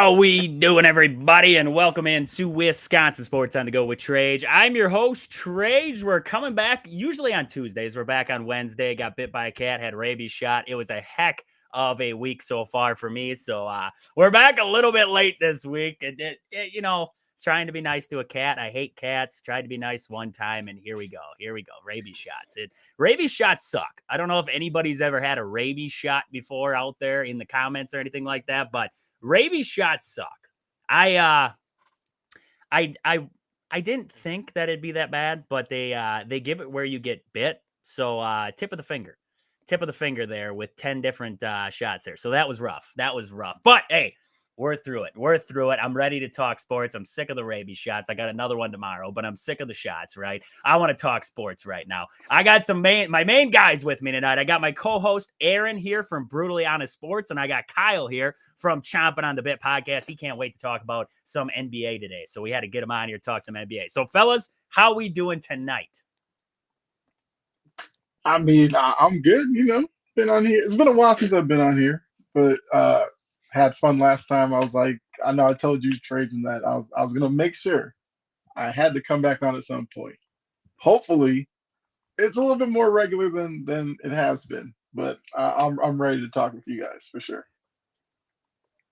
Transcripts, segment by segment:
How we doing, everybody? And welcome into Wisconsin Sports on the Go with Trage. I'm your host, Trage. We're coming back usually on Tuesdays. We're back on Wednesday. Got bit by a cat, had rabies shot. It was a heck of a week so far for me. So we're back a little bit late this week. Trying to be nice to a cat. I hate cats. Tried to be nice one time, and here we go. Rabies shots. Rabies shots suck. I don't know if anybody's ever had a rabies shot before out there in the comments or anything like that, but rabies shots suck. I didn't think that it'd be that bad, but they give it where you get bit. So tip of the finger there with 10 different shots there. So that was rough. But hey, we're through it. I'm ready to talk sports. I'm sick of the rabies shots. I got another one tomorrow, but I'm sick of the shots, right? I want to talk sports right now. I got my main guys with me tonight. I got my co-host Aaron here from Brutally Honest Sports, and I got Kyle here from Chomping on the Bit podcast. He can't wait to talk about some NBA today, so we had to get him on here to talk some NBA. So, fellas, how we doing tonight? I'm good. Been on here. It's been a while since I've been on here, but had fun last time. I was like, I know I told you, Trajan, that I was gonna make sure I had to come back on at some point. Hopefully, it's a little bit more regular than it has been, but I'm ready to talk with you guys for sure.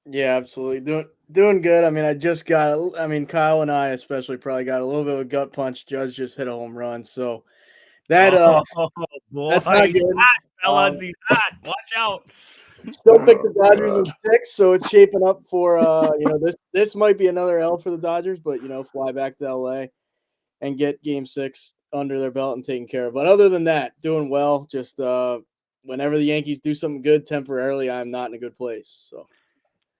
Yeah, absolutely. Doing good. I mean, Kyle and I especially probably got a little bit of a gut punch. Judge just hit a home run, so that boy, that's not he's good. hot, fellas. He's hot. Watch out. Still picked the Dodgers in 6, so it's shaping up for this might be another L for the Dodgers, but fly back to LA and get Game 6 under their belt and taken care of. But other than that, doing well. Just whenever the Yankees do something good temporarily, I'm not in a good place. So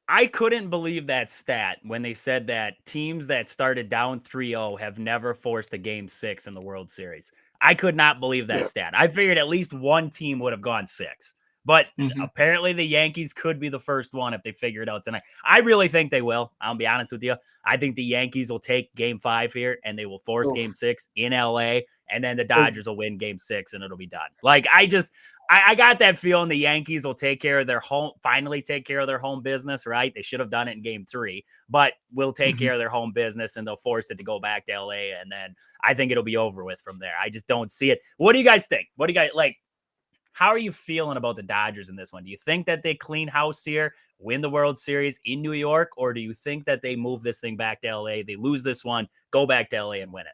I couldn't believe that stat when they said that teams that started down 3-0 have never forced a Game 6 in the World Series. I could not believe that stat. I figured at least one team would have gone 6. But apparently the Yankees could be the first one if they figure it out tonight. I really think they will. I'll be honest with you. I think the Yankees will take Game 5 here, and they will force Game 6 in LA, and then the Dodgers will win Game 6, and it'll be done. Like, I got that feeling the Yankees will finally take care of their home business, right? They should have done it in Game 3, but will take care of their home business, and they'll force it to go back to LA, and then I think it'll be over with from there. I just don't see it. What do you guys think? What do you guys like? How are you feeling about the Dodgers in this one? Do you think that they clean house here, win the World Series in New York, or do you think that they move this thing back to LA, they lose this one, go back to LA and win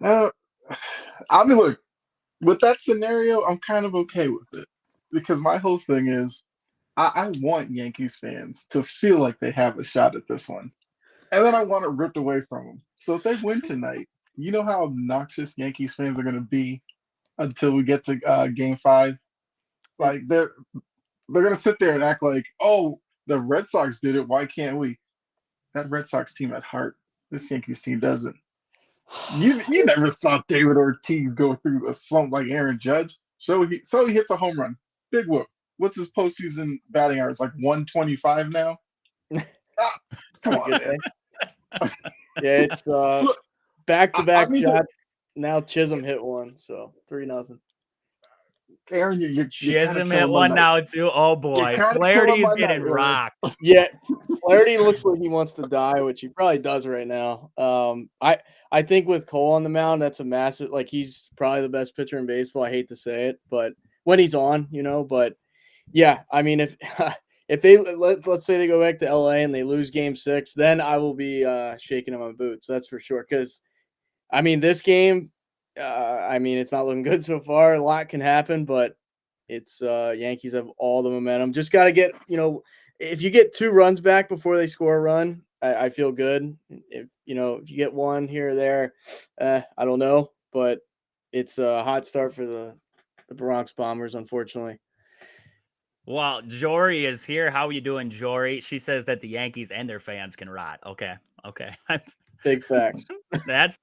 it? Look, with that scenario, I'm kind of okay with it because my whole thing is I want Yankees fans to feel like they have a shot at this one, and then I want it ripped away from them. So if they win tonight, you know how obnoxious Yankees fans are going to be until we get to Game 5. Like they're gonna sit there and act like, oh, the Red Sox did it. Why can't we? That Red Sox team at heart. This Yankees team doesn't. You never saw David Ortiz go through a slump like Aaron Judge. So he hits a home run. Big whoop. What's his postseason batting average? Like 125 now. Come on, man. Yeah, it's back-to-back shots. Now Chisholm hit one, so 3-0. Aaron, you're Chisholm hit one now too. Oh boy, Flaherty is getting rocked. Yeah, Flaherty looks like he wants to die, which he probably does right now. I think with Cole on the mound, that's a massive. Like he's probably the best pitcher in baseball. I hate to say it, but when he's on, But yeah, I mean, if they let's say they go back to LA and they lose Game 6, then I will be shaking in my boots. That's for sure. Because I mean, this game, it's not looking good so far. A lot can happen, but it's Yankees have all the momentum. Just got to get, if you get 2 runs back before they score a run, I feel good. If you get one here or there, I don't know, but it's a hot start for the Bronx Bombers, unfortunately. Well, Jory is here. How are you doing, Jory? She says that the Yankees and their fans can rot. Okay. Big facts. That's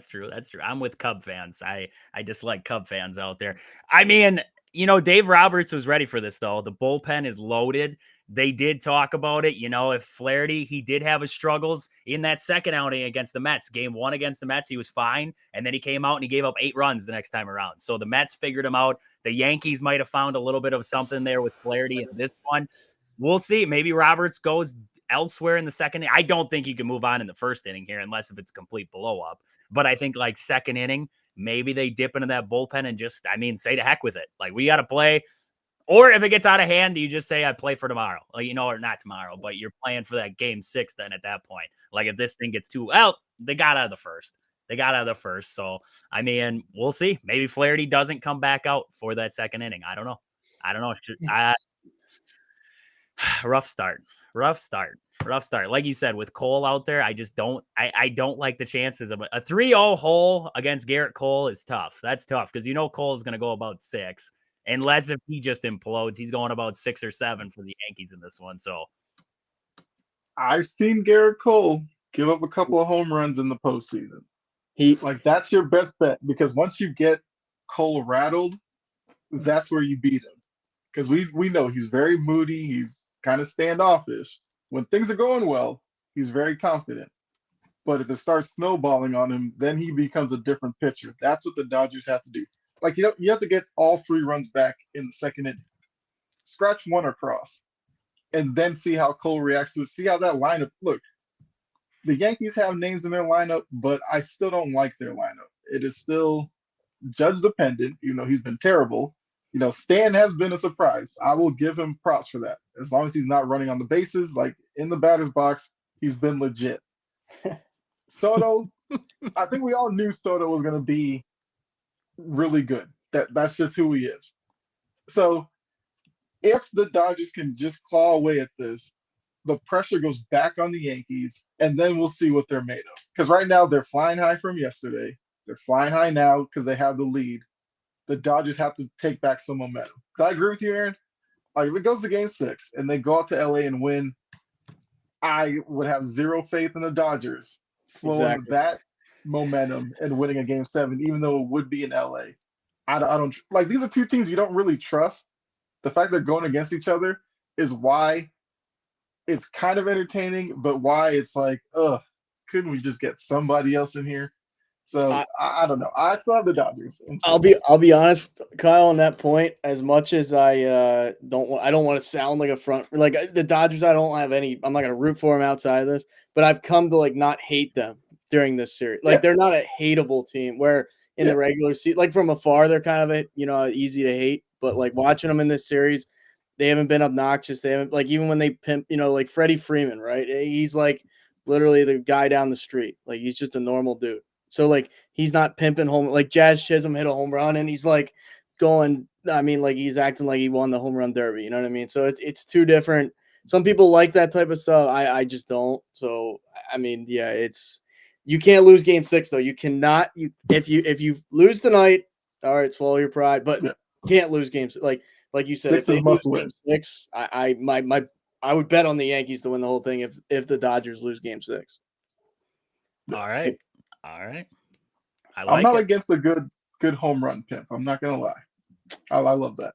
true. I'm with Cub fans. I dislike Cub fans out there. I mean, Dave Roberts was ready for this, though. The bullpen is loaded. They did talk about it. If Flaherty, he did have his struggles in that second outing against the Mets. Game 1 against the Mets, he was fine. And then he came out and he gave up 8 runs the next time around. So the Mets figured him out. The Yankees might have found a little bit of something there with Flaherty in this one. we'll see. Maybe Roberts goes elsewhere in the second. I don't think you can move on in the first inning here unless if it's a complete blow up. But I think like second inning, maybe they dip into that bullpen and just, say to heck with it. Like we got to play. Or if it gets out of hand, you just say I play for tomorrow. Like, or not tomorrow, but you're playing for that game 6 then at that point. Like if this thing gets too well, they got out of the first. So, we'll see. Maybe Flaherty doesn't come back out for that second inning. I don't know. Rough start. Like you said, with Cole out there, I just don't like the chances of a 3-0 hole against Garrett Cole is tough. That's tough because Cole is going to go about 6. Unless if he just implodes, he's going about 6 or 7 for the Yankees in this one. So I've seen Garrett Cole give up a couple of home runs in the postseason. That's your best bet because once you get Cole rattled, that's where you beat him. Because we know he's very moody, he's kind of standoffish. When things are going well, he's very confident. But if it starts snowballing on him, then he becomes a different pitcher. That's what the Dodgers have to do. You have to get all 3 runs back in the second inning. Scratch 1 across, and then see how Cole reacts to it. See how that lineup. Look, the Yankees have names in their lineup, but I still don't like their lineup. It is still Judge dependent. He's been terrible. Stan has been a surprise. I will give him props for that. As long as he's not running on the bases, like in the batter's box, he's been legit. Soto, I think we all knew Soto was going to be really good. That's just who he is. So if the Dodgers can just claw away at this, the pressure goes back on the Yankees, and then we'll see what they're made of. Because right now they're flying high from yesterday. They're flying high now because they have the lead. The Dodgers have to take back some momentum. I agree with you, Aaron. If it goes to game 6 and they go out to LA and win, I would have zero faith in the Dodgers slowing that momentum and winning a game 7, even though it would be in LA. I don't like these are 2 teams you don't really trust. The fact they're going against each other is why it's kind of entertaining, but why it's like, couldn't we just get somebody else in here? So I don't know. I still have the Dodgers. I'll be honest, Kyle, on that point. As much as I don't want to sound like a front like the Dodgers. I don't have any. I'm not going to root for them outside of this, but I've come to not hate them during this series. They're not a hateable team. Where in the regular season, from afar, they're kind of easy to hate. But watching them in this series, they haven't been obnoxious. They haven't even when they pimp, Freddie Freeman, right? He's literally the guy down the street. He's just a normal dude. So he's not pimping home. Jazz Chisholm hit a home run and he's going. He's acting like he won the home run derby. You know what I mean? So it's 2 different. Some people like that type of stuff. I just don't. So it's you can't lose game 6 though. You cannot. If you lose tonight, all right, swallow your pride. But can't lose games like you said. 6 is must win. 6. I would bet on the Yankees to win the whole thing if the Dodgers lose game 6. All right. I'm not against a good home run pimp. I'm not gonna lie. I love that.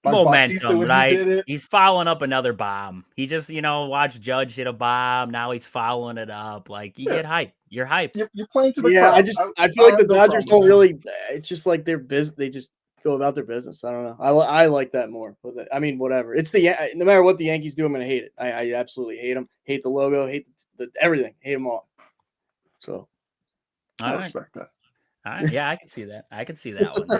Momentum, right? He's following up another bomb. He just, watch Judge hit a bomb. Now he's following it up. You get hype. You're hype. You're playing to the crowd. I feel like the Dodgers don't really. It's just they're busy. They just go about their business. I don't know. I like that more. But whatever. It's no matter what the Yankees do, I'm gonna hate it. I absolutely hate them. Hate the logo. Hate everything. Hate them all. So I respect that. All right. Yeah, I can see that. I can see that one.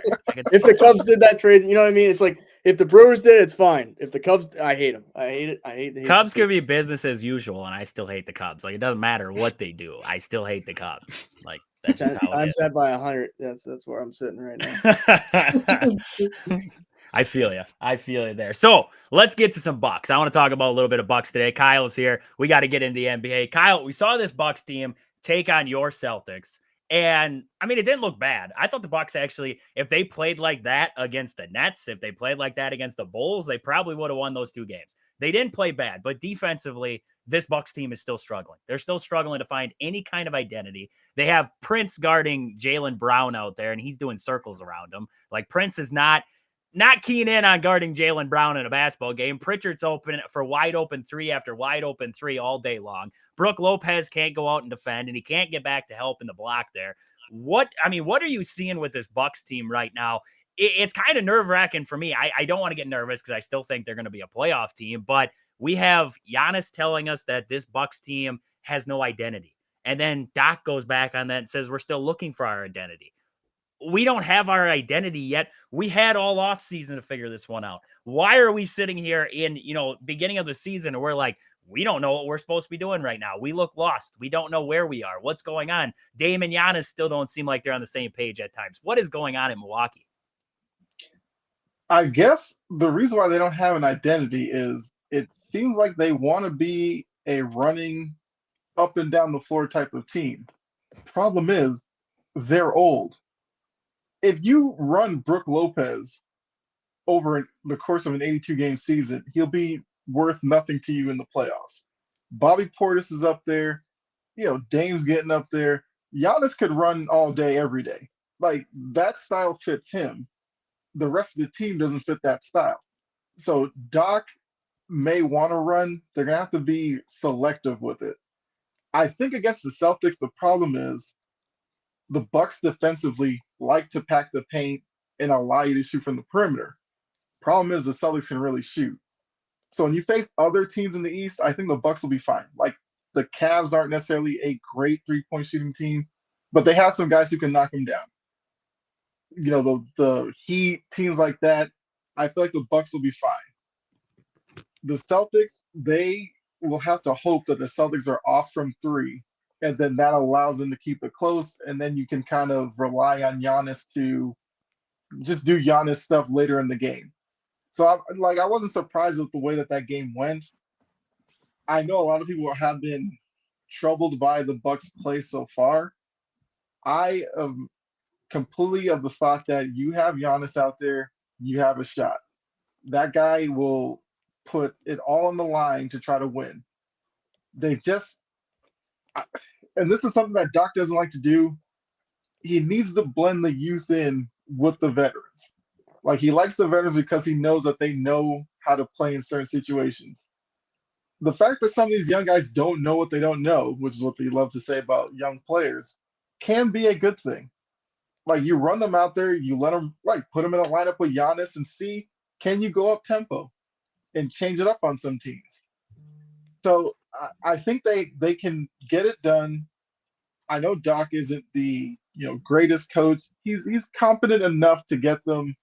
If the Cubs did that trade, you know what I mean? It's if the Brewers did it, it's fine. If the Cubs, I hate them. I hate it. I hate the Cubs could be business as usual, and I still hate the Cubs. It doesn't matter what they do. I still hate the Cubs. That's just how it is. I'm set by 100. That's where I'm sitting right now. I feel you there. So let's get to some Bucks. I want to talk about a little bit of Bucks today. Kyle's here. We got to get into the NBA. Kyle, we saw this Bucks team take on your Celtics. And it didn't look bad. I thought the Bucks actually, if they played like that against the Nets, if they played like that against the Bulls, they probably would have won those 2 games. They didn't play bad, but defensively, this Bucks team is still struggling. They're still struggling to find any kind of identity. They have Prince guarding Jaylen Brown out there, and he's doing circles around him. Prince is not keen in on guarding Jaylen Brown in a basketball game. Pritchard's open for wide open 3 after wide open 3 all day long. Brook Lopez can't go out and defend, and he can't get back to help in the block there. What are you seeing with this Bucks team right now? it's kind of nerve-wracking for me. I don't want to get nervous because I still think they're going to be a playoff team, but we have Giannis telling us that this Bucks team has no identity. And then Doc goes back on that and says we're still looking for our identity. We don't have our identity yet. We had all off season to figure this one out. Why are we sitting here in, beginning of the season and we're like, we don't know what we're supposed to be doing right now. We look lost. We don't know where we are. What's going on? Dame and Giannis still don't seem like they're on the same page at times. What is going on in Milwaukee? I guess the reason why they don't have an identity is it seems like they want to be a running up and down the floor type of team. Problem is, they're old. If you run Brook Lopez over the course of an 82-game season, he'll be worth nothing to you in the playoffs. Bobby Portis is up there. Dame's getting up there. Giannis could run all day, every day. Like, that style fits him. The rest of the team doesn't fit that style. So Doc may want to run. They're going to have to be selective with it. I think against the Celtics, the problem is the Bucks defensively like to pack the paint and allow you to shoot from the perimeter. Problem is the Celtics can really shoot. So when you face other teams in the East, I think the Bucks will be fine. Like, the Cavs aren't necessarily a great three-point shooting team, but they have some guys who can knock them down. The Heat, teams like that, I feel like the Bucks will be fine. The Celtics, they will have to hope that the Celtics are off from three, and then that allows them to keep it close, and then you can kind of rely on Giannis to just do Giannis stuff later in the game. So I wasn't surprised with the way that game went. I know a lot of people have been troubled by the Bucks' play so far. I am completely of the thought that you have Giannis out there, you have a shot. That guy will put it all on the line to try to win. And this is something that Doc doesn't like to do. He needs to blend the youth in with the veterans. Like, he likes the veterans because he knows that they know how to play in certain situations. The fact that some of these young guys don't know what they don't know, which is what they love to say about young players, can be a good thing. Like, you run them out there, you let them, put them in a lineup with Giannis and see, can you go up tempo and change it up on some teams? So I think they can get it done. I know Doc isn't the greatest coach. He's competent enough to get them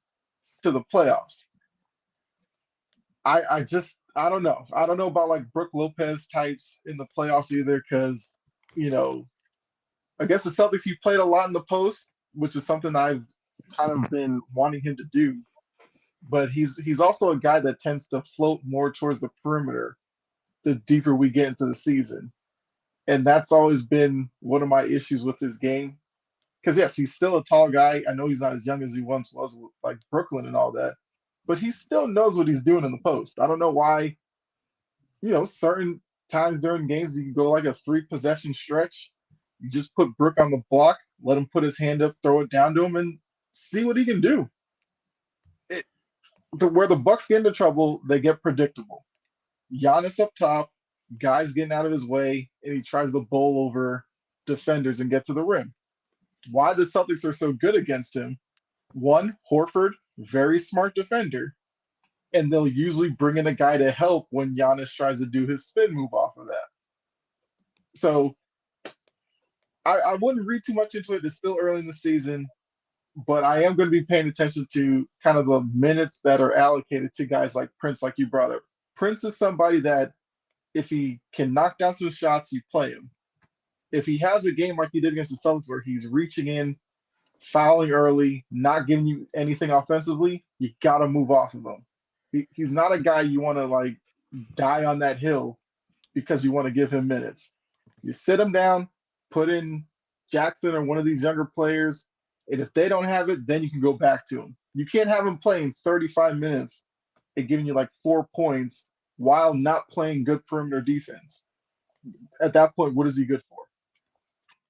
to the playoffs. I don't know. I don't know about like Brook Lopez types in the playoffs either, because I guess the Celtics, he played a lot in the post, which is something I've kind of been wanting him to do. But he's also a guy that tends to float more towards the perimeter the deeper we get into the season. And that's always been one of my issues with his game. Because, yes, he's still a tall guy. I know he's not as young as he once was, like Brooklyn and all that. But he still knows what he's doing in the post. I don't know why, certain times during games, you can go like a 3-possession stretch. You just put Brook on the block, let him put his hand up, throw it down to him, and see what he can do. Where the Bucks get into trouble, they get predictable. Giannis up top, guys getting out of his way, and he tries to bowl over defenders and get to the rim. Why the Celtics are so good against him? One, Horford, very smart defender, and they'll usually bring in a guy to help when Giannis tries to do his spin move off of that. So I wouldn't read too much into it. It's still early in the season, but I am going to be paying attention to kind of the minutes that are allocated to guys like Prince, like you brought up. Prince is somebody that if he can knock down some shots, you play him. If he has a game like he did against the Celtics where he's reaching in, fouling early, not giving you anything offensively, you got to move off of him. He's not a guy you want to die on that hill because you want to give him minutes. You sit him down, put in Jackson or one of these younger players, and if they don't have it, then you can go back to him. You can't have him playing 35 minutes and giving you 4 points while not playing good perimeter defense. At that point, what is he good for?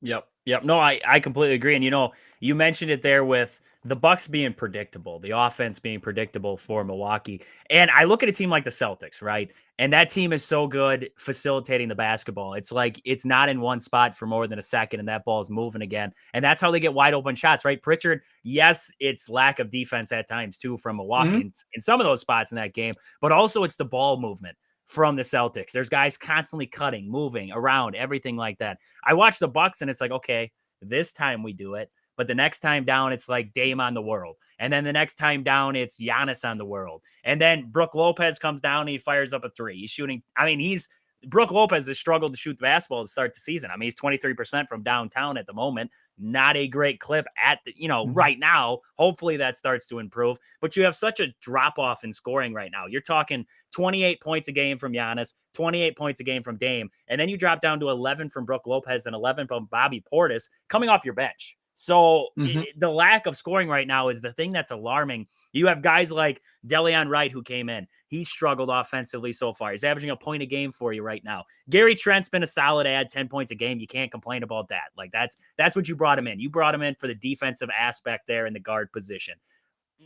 Yep. No, I completely agree. And you mentioned it there with the Bucks being predictable, the offense being predictable for Milwaukee. And I look at a team like the Celtics, right? And that team is so good facilitating the basketball. It's like it's not in one spot for more than a second, and that ball is moving again. And that's how they get wide open shots, right? Pritchard, yes, it's lack of defense at times too from Milwaukee in some of those spots in that game, but also it's the ball movement from the Celtics. There's guys constantly cutting, moving around, everything like that. I watch the Bucks and it's like, okay, this time we do it. But the next time down, it's like Dame on the world. And then the next time down, it's Giannis on the world. And then Brook Lopez comes down and he fires up a three. He's shooting. I mean, Brook Lopez has struggled to shoot the basketball to start the season. I mean, he's 23% from downtown at the moment. Not a great clip at right now. Hopefully that starts to improve. But you have such a drop off in scoring right now. You're talking 28 points a game from Giannis, 28 points a game from Dame, and then you drop down to 11 from Brook Lopez and 11 from Bobby Portis coming off your bench. So the lack of scoring right now is the thing that's alarming. You have guys like Deleon Wright who came in. He's struggled offensively so far. He's averaging a point a game for you right now. Gary Trent's been a solid ad, 10 points a game. You can't complain about that. Like that's what you brought him in. You brought him in for the defensive aspect there in the guard position.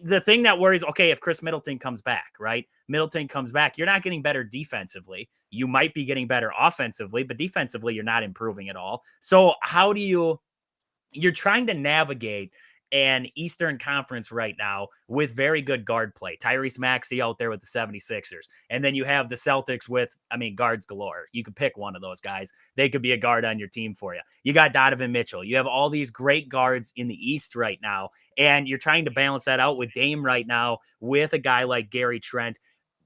The thing that worries, okay, if Chris Middleton comes back, right? Middleton comes back, you're not getting better defensively. You might be getting better offensively, but defensively, you're not improving at all. So how do you're trying to navigate an Eastern Conference right now with very good guard play. Tyrese Maxey out there with the 76ers. And then you have the Celtics with, guards galore. You could pick one of those guys. They could be a guard on your team for you. You got Donovan Mitchell. You have all these great guards in the East right now. And you're trying to balance that out with Dame right now with a guy like Gary Trent.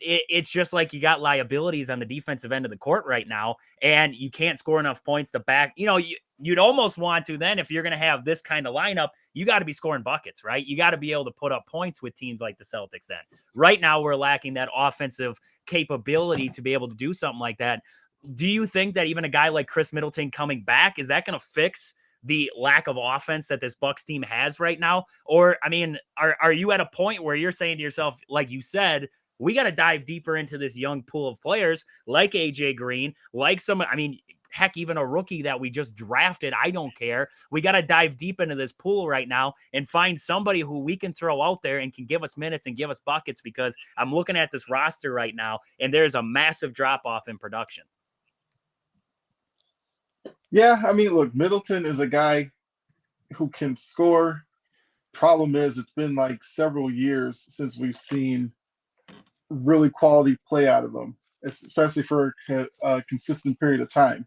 It's just like you got liabilities on the defensive end of the court right now, and you can't score enough points to back. You'd almost want to then, if you're going to have this kind of lineup, you got to be scoring buckets, right? You got to be able to put up points with teams like the Celtics then. Right now, we're lacking that offensive capability to be able to do something like that. Do you think that even a guy like Chris Middleton coming back, is that going to fix the lack of offense that this Bucks team has right now? Or, are you at a point where you're saying to yourself, like you said, we got to dive deeper into this young pool of players like AJ Green, like heck, even a rookie that we just drafted. I don't care. We got to dive deep into this pool right now and find somebody who we can throw out there and can give us minutes and give us buckets, because I'm looking at this roster right now and there's a massive drop off in production. Yeah, look, Middleton is a guy who can score. Problem is, it's been like several years since we've seen really quality play out of him, especially for a consistent period of time.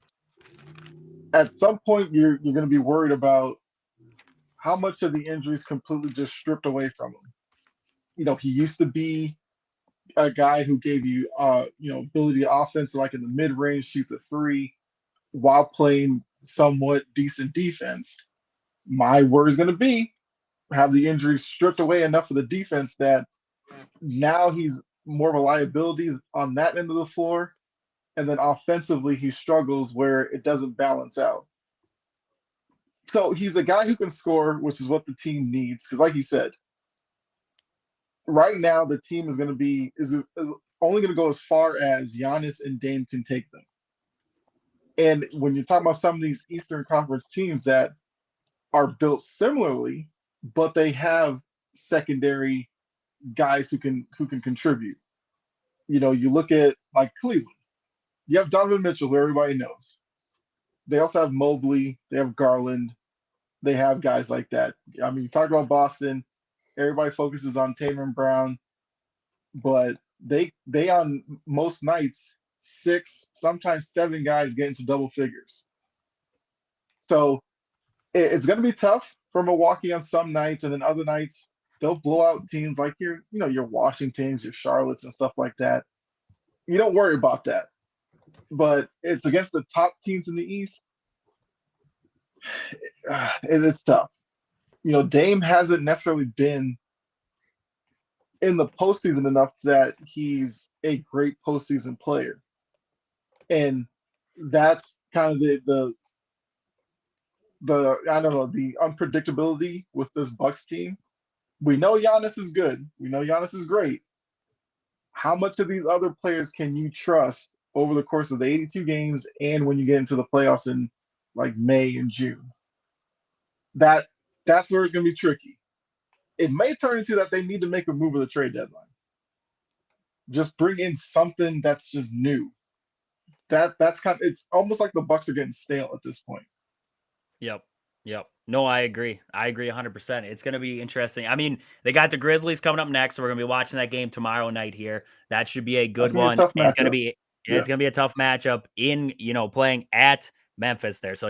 At some point, you're going to be worried about how much of the injuries completely just stripped away from him. He used to be a guy who gave you, ability to offense, like in the mid-range, shoot the three, while playing somewhat decent defense. My worry is going to be, have the injuries stripped away enough of the defense that now he's more of a liability on that end of the floor, and then offensively he struggles where it doesn't balance out. So he's a guy who can score, which is what the team needs, because like you said, right now the team is going to be is only going to go as far as Giannis and Dame can take them. And when you're talking about some of these Eastern Conference teams that are built similarly, but they have secondary guys who can contribute. You look at like Cleveland. You have Donovan Mitchell, who everybody knows. They also have Mobley. They have Garland. They have guys like that. You talk about Boston. Everybody focuses on Tatum Brown, but they on most nights 6, sometimes 7 guys get into double figures. So it's going to be tough for Milwaukee on some nights, and then other nights they'll blow out teams like your Washingtons, your Charlottes, and stuff like that. You don't worry about that. But it's against the top teams in the East. It's tough. Dame hasn't necessarily been in the postseason enough that he's a great postseason player. And that's kind of the I don't know, the unpredictability with this Bucks team. We know Giannis is good. We know Giannis is great. How much of these other players can you trust over the course of the 82 games and when you get into the playoffs in like May and June? that's where it's going to be tricky. It may turn into that they need to make a move at the trade deadline. Just bring in something that's just new. That's kind of, it's almost like the Bucks are getting stale at this point. Yep. No, I agree. 100%. It's going to be interesting. I mean, they got the Grizzlies coming up next, so we're going to be watching that game tomorrow night here. That should be a good one. Tough It's going to matchup. be it's going to be a tough matchup in, playing at Memphis there. So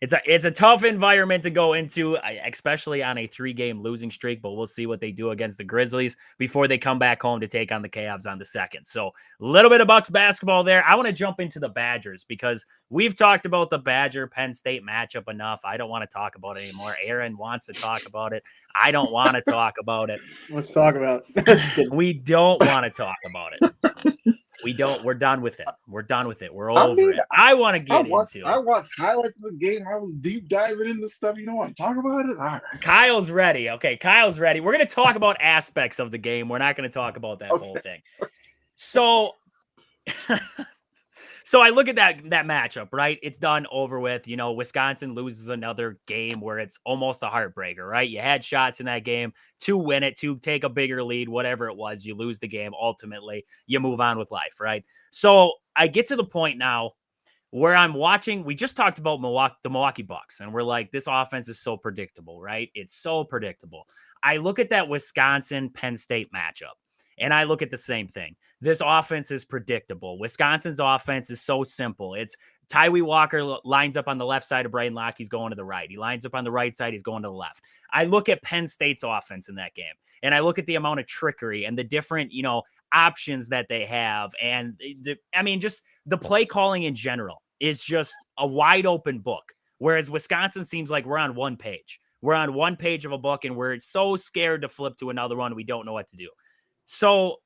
it's a tough environment to go into, especially on a 3-game losing streak, but we'll see what they do against the Grizzlies before they come back home to take on the Cavs on the 2nd. So a little bit of Bucks basketball there. I want to jump into the Badgers because we've talked about the Badger-Penn State matchup enough. I don't want to talk about it anymore. Aaron wants to talk about it. I don't want to talk about it. Let's talk about it. We don't want to talk about it. We don't. We're done with it. We're over it. I want to get into it. I watched highlights of the game. I was deep diving into stuff. You don't want to talk about it? All right. Kyle's ready. Okay, Kyle's ready. We're going to talk about aspects of the game. We're not going to talk about that whole thing. So, so I look at that matchup, right? It's done, over with. Wisconsin loses another game where it's almost a heartbreaker, right? You had shots in that game to win it, to take a bigger lead, whatever it was. You lose the game. Ultimately, you move on with life, right? So I get to the point now where I'm watching. We just talked about the Milwaukee Bucks, and we're like, this offense is so predictable, right? It's so predictable. I look at that Wisconsin-Penn State matchup, and I look at the same thing. This offense is predictable. Wisconsin's offense is so simple. It's Tyree Walker lines up on the left side of Braden Locke. He's going to the right. He lines up on the right side. He's going to the left. I look at Penn State's offense in that game, and I look at the amount of trickery and the different, options that they have. And just the play calling in general is just a wide open book. Whereas Wisconsin seems like we're on one page. We're on one page of a book, and we're so scared to flip to another one. We don't know what to do. So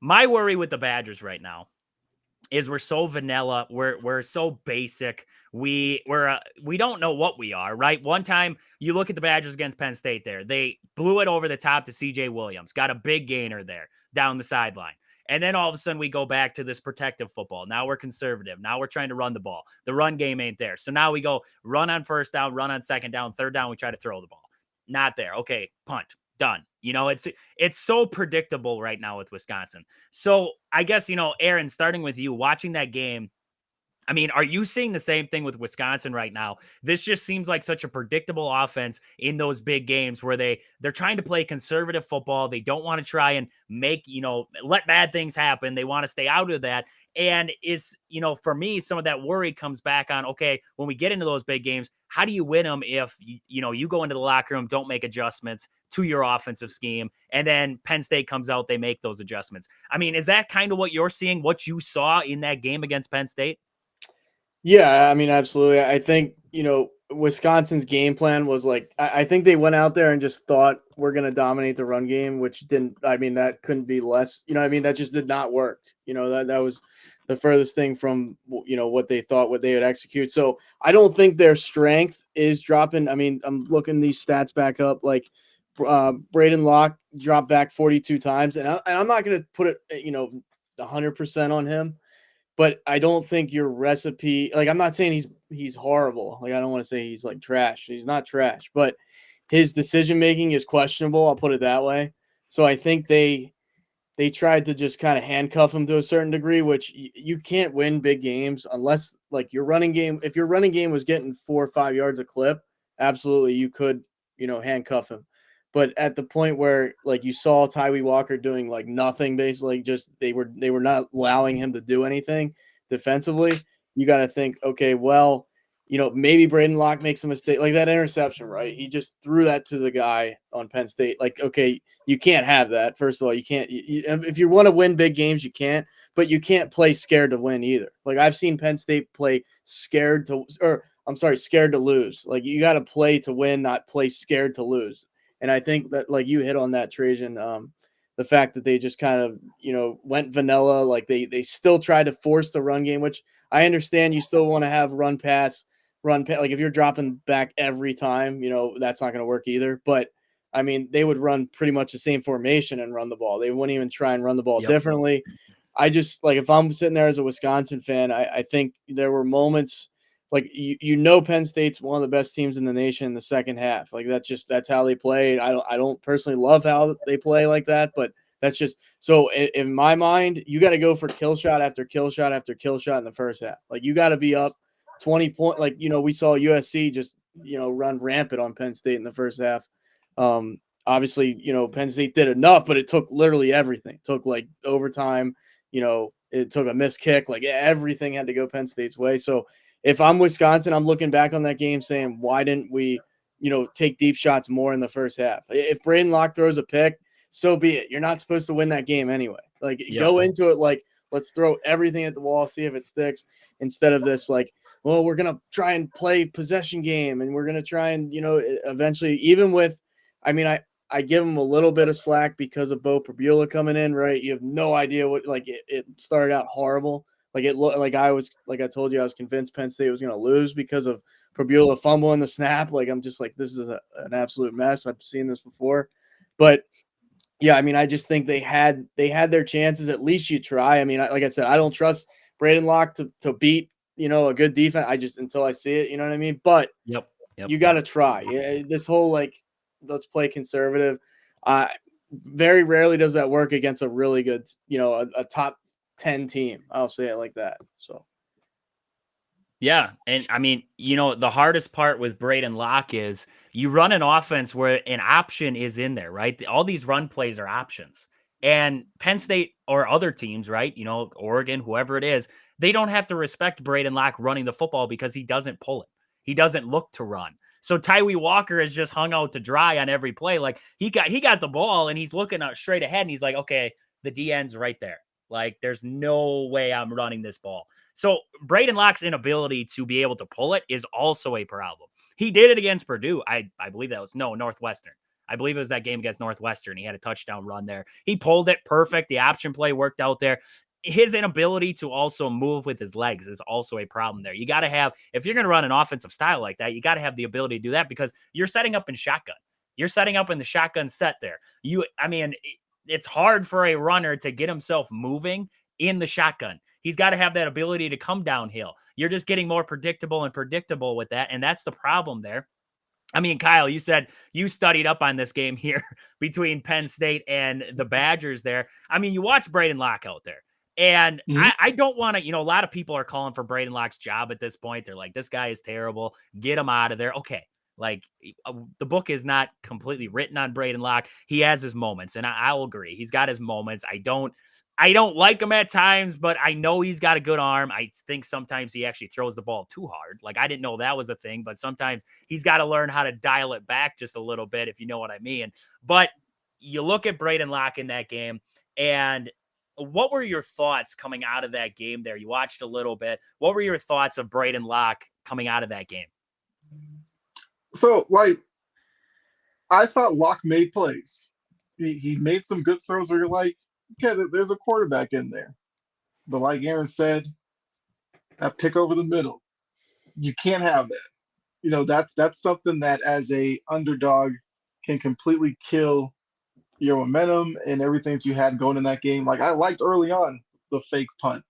my worry with the Badgers right now is we're so vanilla. We're so basic. We don't know what we are, right? One time you look at the Badgers against Penn State there. They blew it over the top to CJ Williams, got a big gainer there down the sideline. And then all of a sudden we go back to this protective football. Now we're conservative. Now we're trying to run the ball. The run game ain't there. So now we go run on first down, run on second down, third down, we try to throw the ball. Not there. Okay, punt. Done. It's so predictable right now with Wisconsin. So I guess, Aaron, starting with you, watching that game, I mean, are you seeing the same thing with Wisconsin right now? This just seems like such a predictable offense in those big games where they're trying to play conservative football. They don't want to try and make, let bad things happen. They want to stay out of that. And for me, some of that worry comes back on, okay, when we get into those big games, how do you win them if, you go into the locker room, don't make adjustments to your offensive scheme, and then Penn State comes out, they make those adjustments? I mean, is that kind of what you're seeing, what you saw in that game against Penn State? Yeah, I mean, absolutely. I think, Wisconsin's game plan was like, I think they went out there and just thought we're going to dominate the run game, which that couldn't be less, that just did not work. That was the furthest thing from, what they thought, what they would execute. So I don't think their strength is dropping. I mean, I'm looking these stats back up, like Braden Locke dropped back 42 times, and I'm not going to put it, 100% on him. But I don't think your recipe, like, I'm not saying he's horrible. Like, I don't want to say he's like trash. He's not trash, but his decision making is questionable. I'll put it that way. So I think they tried to just kind of handcuff him to a certain degree, which you can't win big games unless, like, your running game. If your running game was getting 4 or 5 yards a clip, absolutely you could, handcuff him. But at the point where, like, you saw Tyree Walker doing like nothing, basically, just they were not allowing him to do anything defensively, you got to think, okay, well, maybe Braden Locke makes a mistake, like that interception, right? He just threw that to the guy on Penn State. Like, okay, you can't have that. First of all, you can't. If you want to win big games, you can't. But you can't play scared to win either. Like, I've seen Penn State play scared to lose. Like, you got to play to win, not play scared to lose. And I think that, like, you hit on that, Trajan, the fact that they just kind of, went vanilla. Like, they still tried to force the run game, which I understand you still want to have run pass. Like, if you're dropping back every time, that's not going to work either. But, I mean, they would run pretty much the same formation and run the ball. They wouldn't even try and run the ball differently. I just, like, if I'm sitting there as a Wisconsin fan, I think there were moments – like you know Penn State's one of the best teams in the nation in the second half. Like that's how they play. I don't personally love how they play like that, but that's just so in my mind, you got to go for kill shot after kill shot after kill shot in the first half. Like you got to be up 20 point. Like we saw USC just run rampant on Penn State in the first half. Obviously, Penn State did enough, but it took literally everything. It took like overtime. It took a missed kick. Like everything had to go Penn State's way. So if I'm Wisconsin, I'm looking back on that game saying, why didn't we, take deep shots more in the first half? If Braden Locke throws a pick, so be it. You're not supposed to win that game anyway. Like go into it like, let's throw everything at the wall, see if it sticks, instead of this like, well, we're going to try and play possession game and we're going to try and, eventually, even with, I give him a little bit of slack because of Bo Prabula coming in, right? You have no idea what, like it started out horrible. Like it looked like I told you, I was convinced Penn State was going to lose because of Prabula fumbling the snap. Like, I'm just like, this is an absolute mess. I've seen this before, but yeah, I just think they had their chances. At least you try. Like I said, I don't trust Braden Locke to beat, a good defense. I just, until I see it, you know what I mean? But Yep. You got to try. This whole, like, let's play conservative. Very rarely does that work against a really good, a top 10 team. I'll say it like that. So. Yeah. And the hardest part with Braden Locke is you run an offense where an option is in there, right? All these run plays are options. And Penn State or other teams, right? Oregon, whoever it is, they don't have to respect Braden Locke running the football because he doesn't pull it. He doesn't look to run. So Tyree Walker is just hung out to dry on every play. Like he got the ball and he's looking out straight ahead and he's like, okay, the DN's right there. Like there's no way I'm running this ball. So Braden Locke's inability to be able to pull it is also a problem. He did it against Purdue. I believe that was Northwestern. I believe it was that game against Northwestern. He had a touchdown run there. He pulled it perfect. The option play worked out there. His inability to also move with his legs is also a problem there. You got to have, if you're going to run an offensive style like that, you got to have the ability to do that because you're setting up in shotgun. You're setting up in the shotgun set there. It's hard for a runner to get himself moving in the shotgun. He's got to have that ability to come downhill. You're just getting more predictable with that. And that's the problem there. Kyle, you said you studied up on this game here between Penn State and the Badgers there. You watch Braden Locke out there. And I don't want to, a lot of people are calling for Braden Locke's job at this point. They're like, this guy is terrible. Get him out of there. Okay. Like the book is not completely written on Braden Locke. He has his moments, and I'll agree. He's got his moments. I don't like him at times, but I know he's got a good arm. I think sometimes he actually throws the ball too hard. Like I didn't know that was a thing, but sometimes he's got to learn how to dial it back just a little bit, if you know what I mean. But you look at Braden Locke in that game, and what were your thoughts coming out of that game there? You watched a little bit. What were your thoughts of Braden Locke coming out of that game? So, I thought Locke made plays. He made some good throws where you're like, okay, there's a quarterback in there. But like Aaron said, that pick over the middle, you can't have that. That's something that as a underdog can completely kill your momentum and everything that you had going in that game. Like I liked early on the fake punt.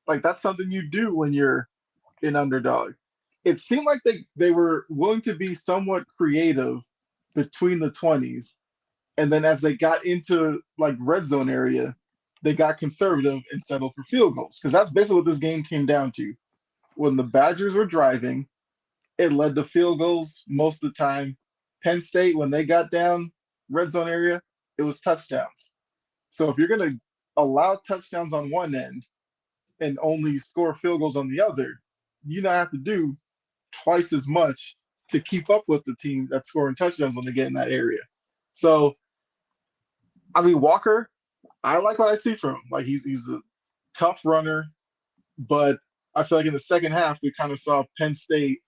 Like that's something you do when you're an underdog. It seemed like they were willing to be somewhat creative between the 20s. And then as they got into like red zone area, they got conservative and settled for field goals. Because that's basically what this game came down to. When the Badgers were driving, it led to field goals most of the time. Penn State, when they got down red zone area, it was touchdowns. So if you're going to allow touchdowns on one end and only score field goals on the other, you don't have to do twice as much to keep up with the team that's scoring touchdowns when they get in that area. So, Walker, I like what I see from him. Like he's a tough runner, but I feel like in the second half we kind of saw Penn State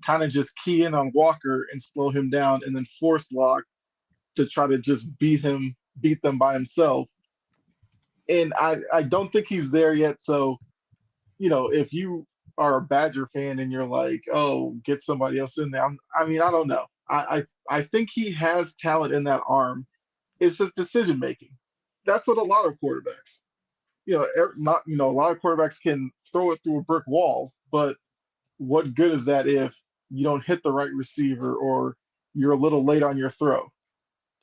kind of just key in on Walker and slow him down, and then force Locke to try to just beat them by himself. And I don't think he's there yet. So, if you are a Badger fan and you're like, oh, get somebody else in there. I don't know. I think he has talent in that arm. It's just decision making. That's what a lot of quarterbacks, a lot of quarterbacks can throw it through a brick wall, but what good is that if you don't hit the right receiver or you're a little late on your throw?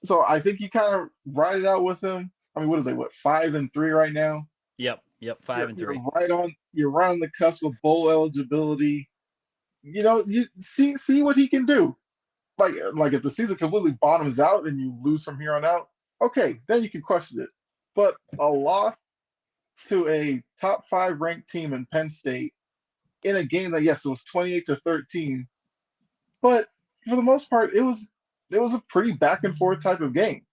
So I think you kind of ride it out with them. I mean, what are they? What 5-3 right now? Yep. 5-3. You're right on the cusp of bowl eligibility. You see what he can do. Like if the season completely bottoms out and you lose from here on out, okay, then you can question it. But a loss to a top 5 ranked team in Penn State in a game that, yes, it was 28-13, but for the most part, it was a pretty back and forth type of game.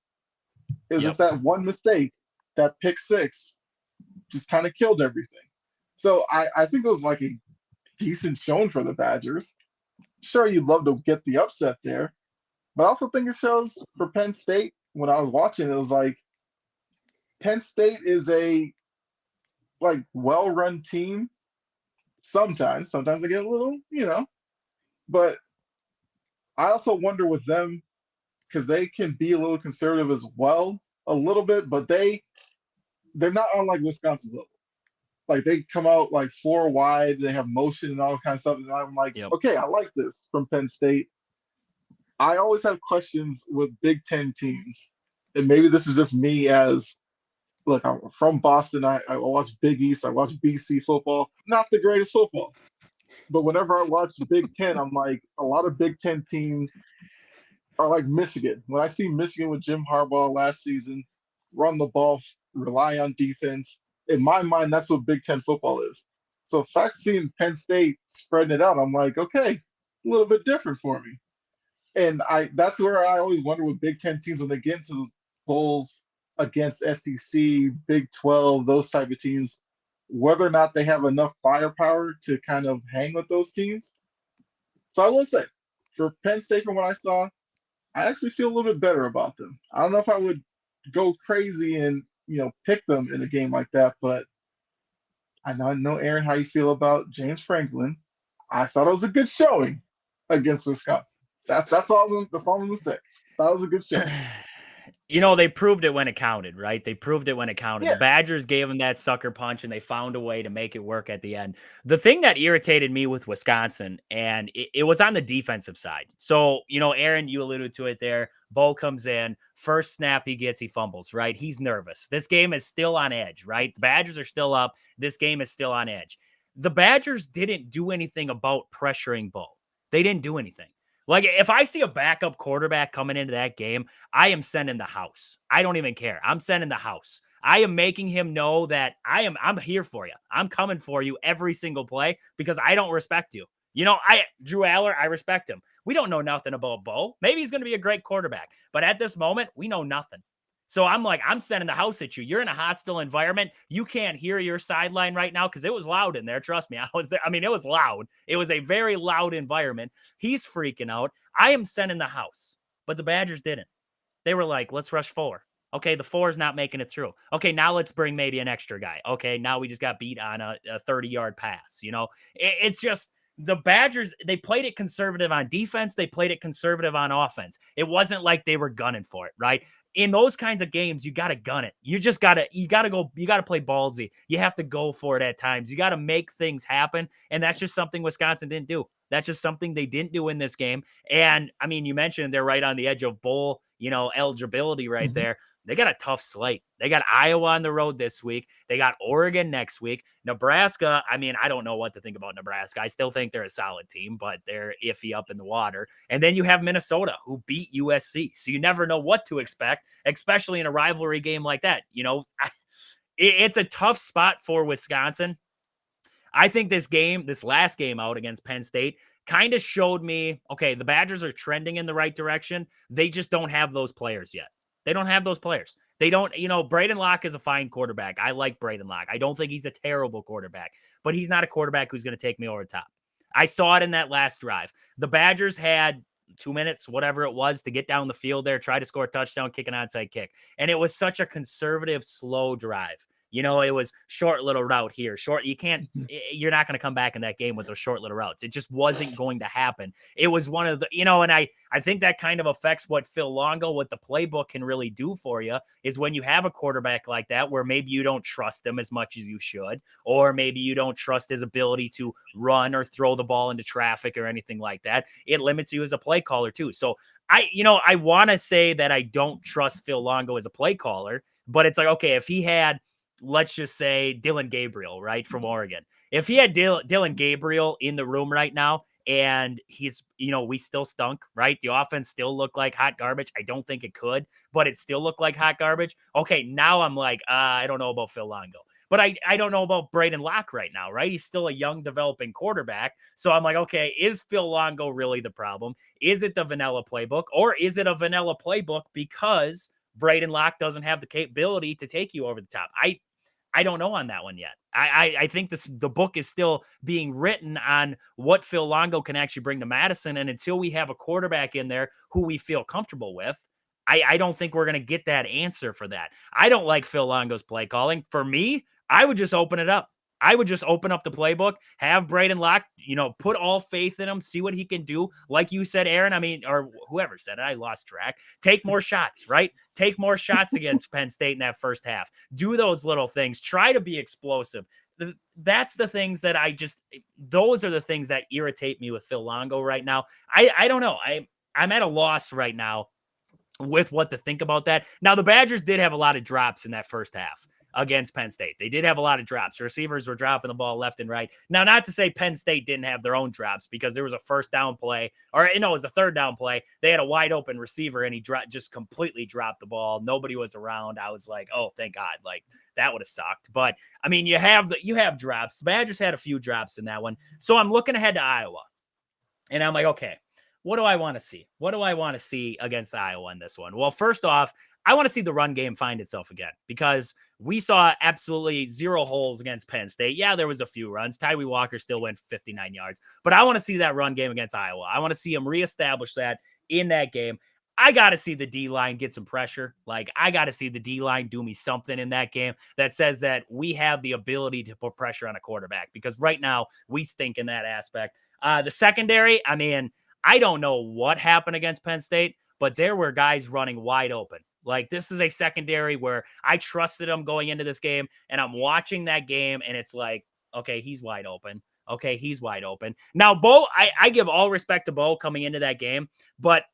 It was Yep. just that one mistake, that pick six, just kind of killed everything. So I think it was like a decent showing for the Badgers. Sure, you'd love to get the upset there, but I also think it shows for Penn State. When I was watching, it was like Penn State is a well-run team. Sometimes they get a little, but I also wonder with them because they can be a little conservative as well, a little bit, but they're not unlike Wisconsin's level. Like they come out like 4 wide, they have motion and all kind of stuff. And I'm like, Yep. okay, I like this from Penn State. I always have questions with Big Ten teams, and maybe this is just me as look. I'm from Boston. I watch Big East. I watch BC football. Not the greatest football, but whenever I watch Big Ten, I'm like a lot of Big Ten teams are like Michigan. When I see Michigan with Jim Harbaugh last season, run the ball, rely on defense, in my mind, that's what Big Ten football is. So, in fact, seeing Penn State spreading it out, I'm like, okay, a little bit different for me. And that's where I always wonder with Big Ten teams when they get into the bowls against SEC, Big 12, those type of teams, whether or not they have enough firepower to kind of hang with those teams. So I will say, for Penn State, from what I saw, I actually feel a little bit better about them. I don't know if I would go crazy and pick them in a game like that, but I know Aaron how you feel about James Franklin. I thought it was a good showing against Wisconsin. That's all. That's all I'm gonna say. That was a good showing. They proved it when it counted, right? They proved it when it counted. Yeah. The Badgers gave them that sucker punch, and they found a way to make it work at the end. The thing that irritated me with Wisconsin, and it was on the defensive side. So, Aaron, you alluded to it there. Bo comes in, first snap he fumbles, right? He's nervous. This game is still on edge, right? The Badgers are still up. This game is still on edge. The Badgers didn't do anything about pressuring Bo. They didn't do anything. Like, if I see a backup quarterback coming into that game, I am sending the house. I don't even care. I'm sending the house. I am making him know that I'm here for you. I'm coming for you every single play because I don't respect you. Drew Aller, I respect him. We don't know nothing about Bo. Maybe he's going to be a great quarterback, but at this moment, we know nothing. So I'm sending the house at you. You're in a hostile environment. You can't hear your sideline right now because it was loud in there. Trust me, I was there. I mean, it was loud. It was a very loud environment. He's freaking out. I am sending the house, but the Badgers didn't. They were like, let's rush 4. Okay, the 4 is not making it through. Okay, now let's bring maybe an extra guy. Okay, now we just got beat on a 30-yard pass. It's just the Badgers, they played it conservative on defense. They played it conservative on offense. It wasn't like they were gunning for it, right? In those kinds of games, you got to gun it. You got to play ballsy. You have to go for it at times. You got to make things happen. And that's just something Wisconsin didn't do. That's just something they didn't do in this game. And I mean, you mentioned they're right on the edge of bowl, eligibility right there. They got a tough slate. They got Iowa on the road this week. They got Oregon next week. Nebraska, I mean, I don't know what to think about Nebraska. I still think they're a solid team, but they're iffy up in the water. And then you have Minnesota, who beat USC. So you never know what to expect, especially in a rivalry game like that. It's a tough spot for Wisconsin. I think this last game out against Penn State kind of showed me, okay, the Badgers are trending in the right direction. They just don't have those players yet. They don't have those players. They don't, Braden Locke is a fine quarterback. I like Braden Locke. I don't think he's a terrible quarterback, but he's not a quarterback who's going to take me over the top. I saw it in that last drive. The Badgers had 2 minutes, whatever it was, to get down the field there, try to score a touchdown, kick an onside kick. And it was such a conservative, slow drive. It was short little route here. You're not going to come back in that game with those short little routes. It just wasn't going to happen. It was one of the, and I think that kind of affects what Phil Longo, what the playbook can really do for you is when you have a quarterback like that, where maybe you don't trust him as much as you should, or maybe you don't trust his ability to run or throw the ball into traffic or anything like that. It limits you as a play caller too. So I want to say that I don't trust Phil Longo as a play caller, but it's like, okay, if he had, let's just say Dylan Gabriel, right, from Oregon. If he had Dylan Gabriel in the room right now and he's, we still stunk, right? The offense still looked like hot garbage. I don't think it could, but it still looked like hot garbage. Okay, now I'm like, I don't know about Phil Longo. But I don't know about Braden Locke right now, right? He's still a young developing quarterback. So I'm like, okay, is Phil Longo really the problem? Is it the vanilla playbook, or is it a vanilla playbook because Braden Locke doesn't have the capability to take you over the top? I don't know on that one yet. I think the book is still being written on what Phil Longo can actually bring to Madison. And until we have a quarterback in there who we feel comfortable with, I don't think we're going to get that answer for that. I don't like Phil Longo's play calling. For me, I would just open it up. I would just open up the playbook, have Braden Locke, put all faith in him, see what he can do. Like you said, Aaron, or whoever said it, I lost track. Take more shots, right? Take more shots against Penn State in that first half. Do those little things. Try to be explosive. That's the things that those are the things that irritate me with Phil Longo right now. I don't know. I'm at a loss right now with what to think about that. Now, the Badgers did have a lot of drops in that first half against Penn State. They did have a lot of drops. The receivers were dropping the ball left and right. Now, not to say Penn State didn't have their own drops, because there was a first down play, it was a third down play. They had a wide open receiver and he just completely dropped the ball. Nobody was around. I was like, oh, thank God. Like, that would have sucked. But I mean, you have drops. The Badgers had a few drops in that one. So I'm looking ahead to Iowa and I'm like, okay, what do I want to see? What do I want to see against Iowa in this one? Well, first off, I want to see the run game find itself again, because we saw absolutely zero holes against Penn State. Yeah, there was a few runs. Tyree Walker still went 59 yards, but I want to see that run game against Iowa. I want to see him reestablish that in that game. I got to see the D-line get some pressure. Like, I got to see the D-line do me something in that game that says that we have the ability to put pressure on a quarterback, because right now we stink in that aspect. The secondary, I mean, I don't know what happened against Penn State, but there were guys running wide open. Like, this is a secondary where I trusted him going into this game, and I'm watching that game, and it's like, okay, he's wide open. Okay, he's wide open. Now, Bo, I give all respect to Bo coming into that game, but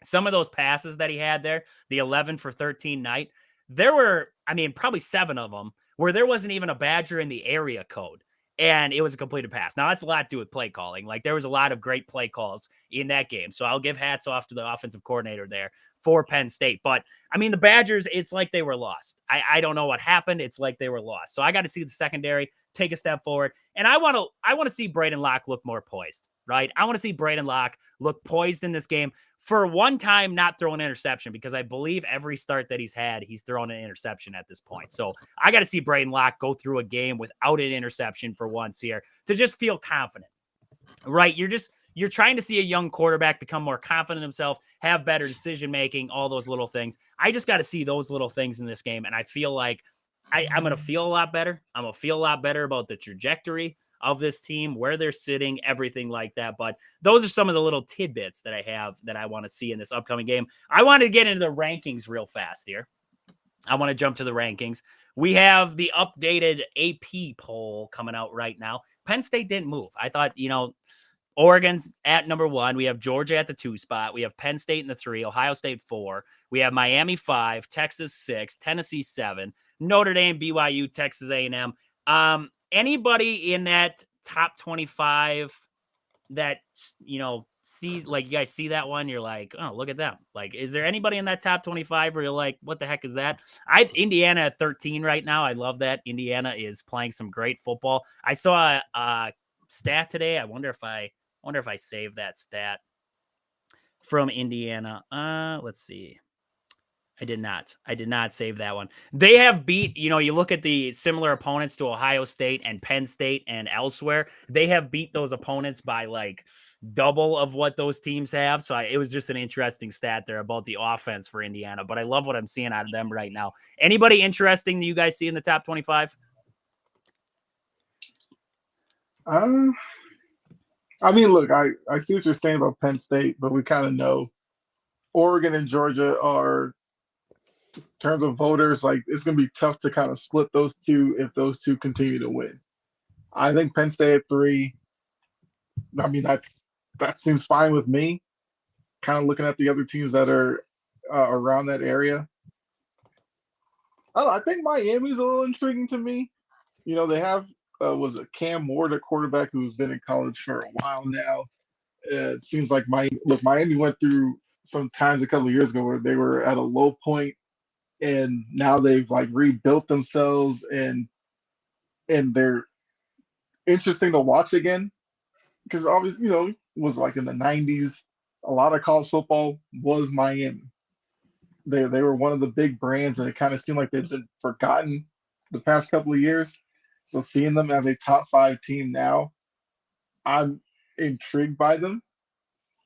some of those passes that he had there, the 11 for 13 night, there were, probably 7 of them where there wasn't even a Badger in the area code, and it was a completed pass. Now, that's a lot to do with play calling. Like, there was a lot of great play calls in that game. So I'll give hats off to the offensive coordinator there for Penn State. But, the Badgers, it's like they were lost. I don't know what happened. It's like they were lost. So I got to see the secondary take a step forward. And I want to see Braden Locke look more poised, right? I want to see Braden Locke look poised in this game. For one time, not throw an interception, because I believe every start that he's had, he's thrown an interception at this point. So I got to see Braden Locke go through a game without an interception for once here to just feel confident, right? You're trying to see a young quarterback become more confident in himself, have better decision-making, all those little things. I just got to see those little things in this game. And I feel like I'm going to feel a lot better. I'm going to feel a lot better about the trajectory of this team, where they're sitting, everything like that. But those are some of the little tidbits that I have that I want to see in this upcoming game. I want to get into the rankings real fast here. I want to jump to the rankings. We have the updated AP poll coming out right now. Penn State didn't move. I thought, Oregon's at number 1. We have Georgia at the 2 spot. We have Penn State in the 3, Ohio State 4. We have Miami 5, Texas 6, Tennessee 7, Notre Dame, BYU, Texas A&M. Anybody in that top 25 that, sees, like, you guys see that one, you're like, oh, look at them. Like, is there anybody in that top 25 where you're like, what the heck is that? Indiana at 13 right now. I love that. Indiana is playing some great football. I saw a stat today. I wonder if I saved that stat from Indiana. Let's see. I did not. I did not save that one. They have beat, you look at the similar opponents to Ohio State and Penn State and elsewhere. They have beat those opponents by like double of what those teams have. So it was just an interesting stat there about the offense for Indiana. But I love what I'm seeing out of them right now. Anybody interesting that you guys see in the top 25? I mean, look, I see what you're saying about Penn State, but we kind of know Oregon and Georgia are, in terms of voters, like it's going to be tough to kind of split those two if those two continue to win. I think Penn State at 3. I mean, that seems fine with me. Kind of looking at the other teams that are around that area. I don't know, I think Miami's a little intriguing to me. They have was it Cam Ward, a quarterback who's been in college for a while now. It seems like Miami went through some times a couple of years ago where they were at a low point, and now they've like rebuilt themselves, and they're interesting to watch again because obviously it was like in the 90s. A lot of college football was Miami. They were one of the big brands, and it kind of seemed like they've been forgotten the past couple of years. So seeing them as a top 5 team now, I'm intrigued by them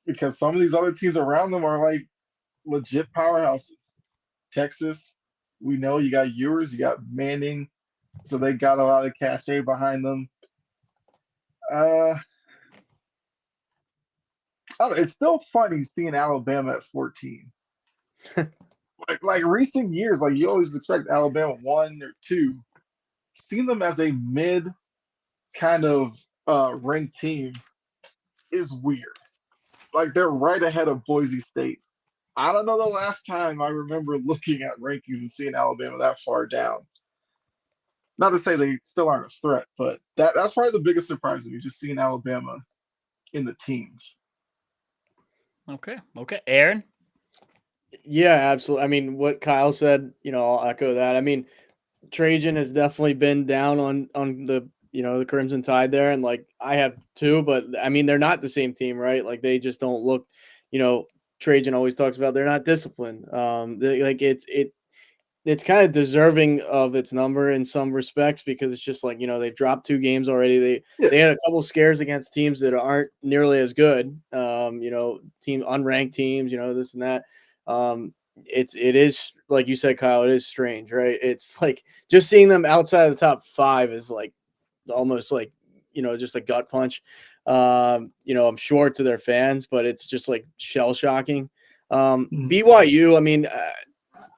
because some of these other teams around them are like legit powerhouses. Texas, we know you got Ewers, you got Manning, so they got a lot of cachet behind them. I don't know, it's still funny seeing Alabama at 14. like recent years, like you always expect Alabama 1 or 2. Seeing them as a mid kind of ranked team is weird. Like they're right ahead of Boise State. I don't know the last time I remember looking at rankings and seeing Alabama that far down. Not to say they still aren't a threat, but that's probably the biggest surprise of me, just seeing Alabama in the teens. Okay. Aaron? Yeah, absolutely. I mean, what Kyle said, I'll echo that. I mean, Trajan has definitely been down on the the Crimson Tide there, and like I have too, but I mean they're not the same team, right? Like they just don't look, Trajan always talks about they're not disciplined. It's kind of deserving of its number in some respects because it's just like they've dropped 2 games already. They had a couple scares against teams that aren't nearly as good. Unranked teams, this and that. It is like you said, Kyle. It is strange, right? It's like just seeing them outside of the top 5 is like almost like just a gut punch. I'm sure to their fans, but it's just like shell shocking. BYU, I mean,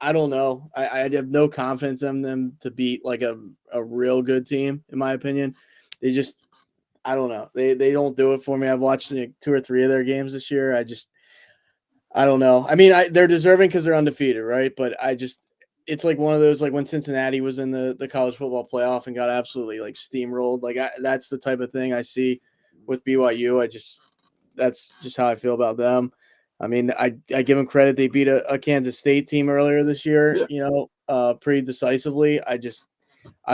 I don't know. I have no confidence in them to beat like a real good team, in my opinion. They just, I don't know. They don't do it for me. I've watched 2 or 3 of their games this year. I don't know. I mean, they're deserving because they're undefeated, right? But it's like one of those, like when Cincinnati was in the college football playoff and got absolutely like steamrolled. Like that's the type of thing I see with BYU. That's just how I feel about them. I mean, I give them credit. They beat a Kansas State team earlier this year, pretty decisively. I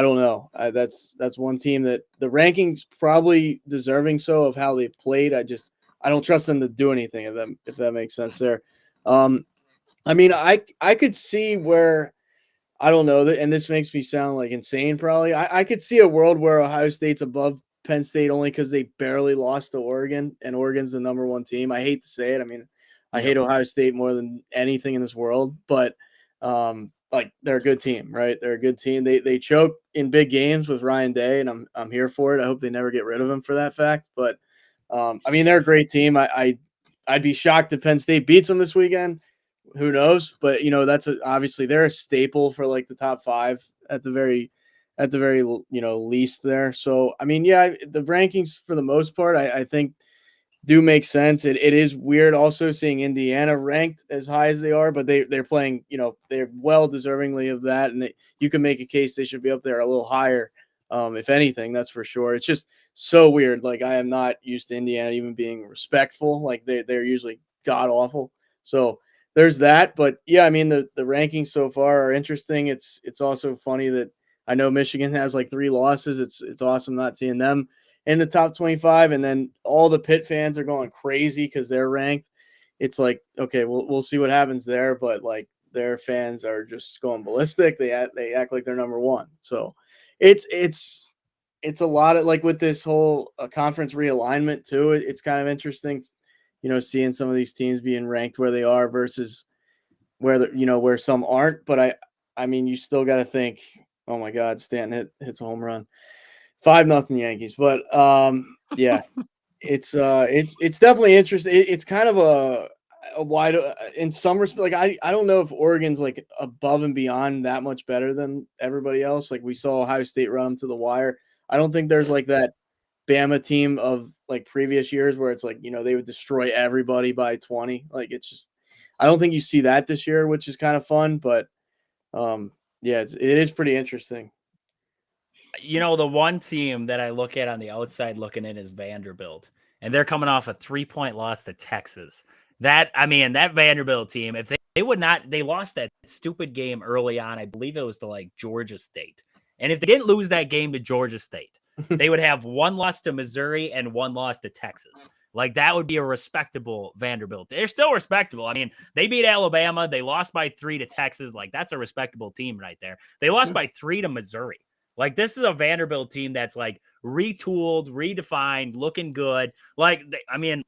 don't know. That's one team that the rankings probably deserving so of how they played. I don't trust them to do anything of them, if that makes sense there. I mean, I could see where, I don't know, and this makes me sound like insane probably. I could see a world where Ohio State's above Penn State only because they barely lost to Oregon, and Oregon's the number 1 team. I hate to say it. I mean, I hate Ohio State more than anything in this world, but like they're a good team, right? They're a good team. They choke in big games with Ryan Day, and I'm here for it. I hope they never get rid of him for that fact. But I mean, they're a great team. I'd be shocked if Penn State beats them this weekend. Who knows? But that's obviously they're a staple for like the top 5 at the very least there. So I mean, yeah, the rankings for the most part, I think do make sense. It is weird also seeing Indiana ranked as high as they are, but they're playing, they're well deservingly of that, and you can make a case they should be up there a little higher, if anything, that's for sure. It's just so weird. Like I am not used to Indiana even being respectful. Like they're usually god awful. So there's that. But yeah, I mean the rankings so far are interesting. It's also funny that I know Michigan has like 3 losses. It's awesome not seeing them in the top 25, and then all the Pitt fans are going crazy because they're ranked. It's like, okay, we'll see what happens there, but like their fans are just going ballistic. They act like they're number one. So it's a lot of, like, with this whole conference realignment too. It's kind of interesting, seeing some of these teams being ranked where they are versus where some aren't. But I mean, you still got to think, oh my God, Stanton hits a home run, 5-0 Yankees. But yeah, it's definitely interesting. It's kind of a wide, in some respect. Like I don't know if Oregon's like above and beyond that much better than everybody else. Like we saw Ohio State run them to the wire. I don't think there's like that Bama team of like previous years where it's like, they would destroy everybody by 20. Like it's just, I don't think you see that this year, which is kind of fun. But yeah, it is pretty interesting. The one team that I look at on the outside looking in is Vanderbilt, and they're coming off a 3-point loss to Texas. That Vanderbilt team, if they lost that stupid game early on. I believe it was to like Georgia State. And if they didn't lose that game to Georgia State, they would have one loss to Missouri and one loss to Texas. Like that would be a respectable Vanderbilt. They're still respectable. I mean, they beat Alabama. They lost by 3 to Texas. Like that's a respectable team right there. They lost by 3 to Missouri. Like this is a Vanderbilt team that's like retooled, redefined, looking good. Like,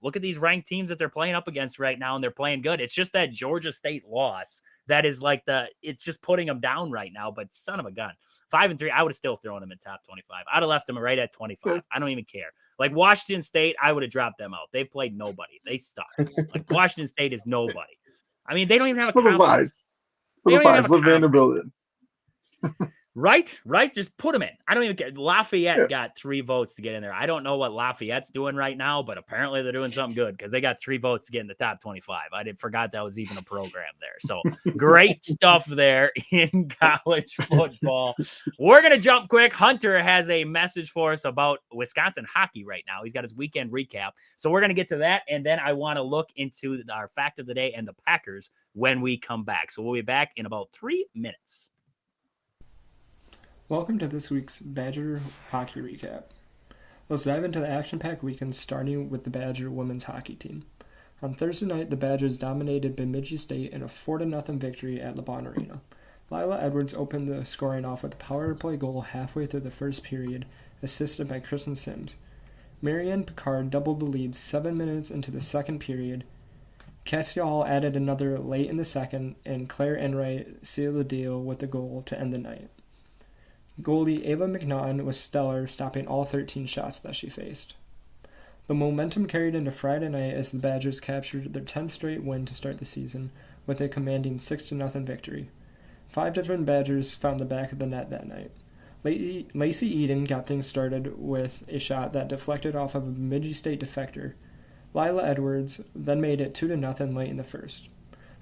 look at these ranked teams that they're playing up against right now, and they're playing good. It's just that Georgia State loss that is like it's just putting them down right now. But son of a gun, 5-3, I would have still thrown them in top 25. I'd have left them right at 25. I don't even care. Like Washington State, I would have dropped them out. They've played nobody. They suck. Like Washington State is nobody. I mean, they don't even have a conference. They don't even have a Vanderbilt in. Right? Just put them in. I don't even care. Lafayette got 3 votes to get in there. I don't know what Lafayette's doing right now, but apparently they're doing something good because they got 3 votes to get in the top 25. I forgot that was even a program there. So great stuff there in college football. We're going to jump quick. Hunter has a message for us about Wisconsin hockey right now. He's got his weekend recap. So we're going to get to that, and then I want to look into our fact of the day and the Packers when we come back. So we'll be back in about 3 minutes. Welcome to this week's Badger Hockey Recap. Let's dive into the action-packed weekend, starting with the Badger women's hockey team. On Thursday night, the Badgers dominated Bemidji State in a 4-0 victory at LeBron Arena. Lila Edwards opened the scoring off with a power play goal halfway through the first period, assisted by Kristen Sims. Marianne Picard doubled the lead 7 minutes into the second period. Cassie Hall added another late in the second, and Claire Enright sealed the deal with the goal to end the night. Goalie Ava McNaughton was stellar, stopping all 13 shots that she faced. The momentum carried into Friday night as the Badgers captured their 10th straight win to start the season, with a commanding 6-0 victory. 5 different Badgers found the back of the net that night. Lacey Eden got things started with a shot that deflected off of a Bemidji State defector. Lila Edwards then made it 2-0 late in the first.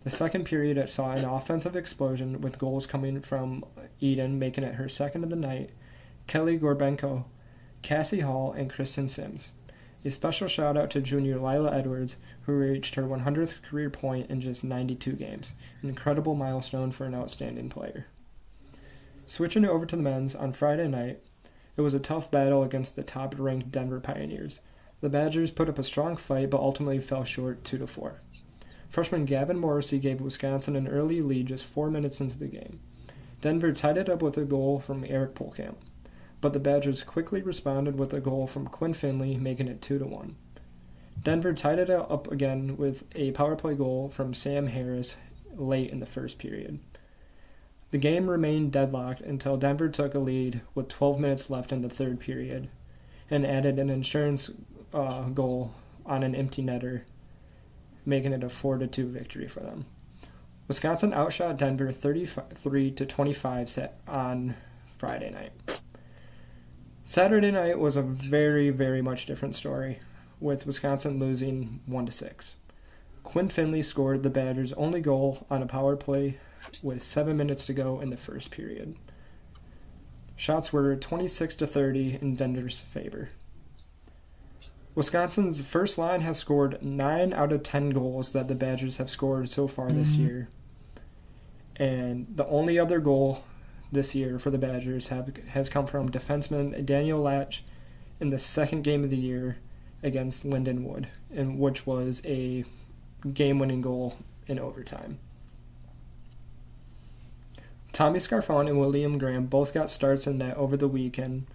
The second period saw an offensive explosion with goals coming from Eden, making it her second of the night, Kelly Gorbenko, Cassie Hall, and Kristen Sims. A special shout out to junior Lila Edwards, who reached her 100th career point in just 92 games, an incredible milestone for an outstanding player. Switching over to the men's, on Friday night, it was a tough battle against the top-ranked Denver Pioneers. The Badgers put up a strong fight but ultimately fell short 2-4. Freshman Gavin Morrissey gave Wisconsin an early lead just 4 minutes into the game. Denver tied it up with a goal from Eric Polkamp, but the Badgers quickly responded with a goal from Quinn Finley, making it 2-1. Denver tied it up again with a power play goal from Sam Harris late in the first period. The game remained deadlocked until Denver took a lead with 12 minutes left in the third period and added an insurance goal on an empty netter, making it a 4-2 victory for them. Wisconsin outshot Denver 33-25 on Friday night. Saturday night was a very, very much different story, with Wisconsin losing 1-6. Quinn Finley scored the Badgers' only goal on a power play with 7 minutes to go in the first period. Shots were 26-30 in Denver's favor. Wisconsin's first line has scored 9 out of 10 goals that the Badgers have scored so far this year. And the only other goal this year for the Badgers has come from defenseman Daniel Latch in the second game of the year against Lindenwood, which was a game-winning goal in overtime. Tommy Scarfone and William Graham both got starts in net over the weekend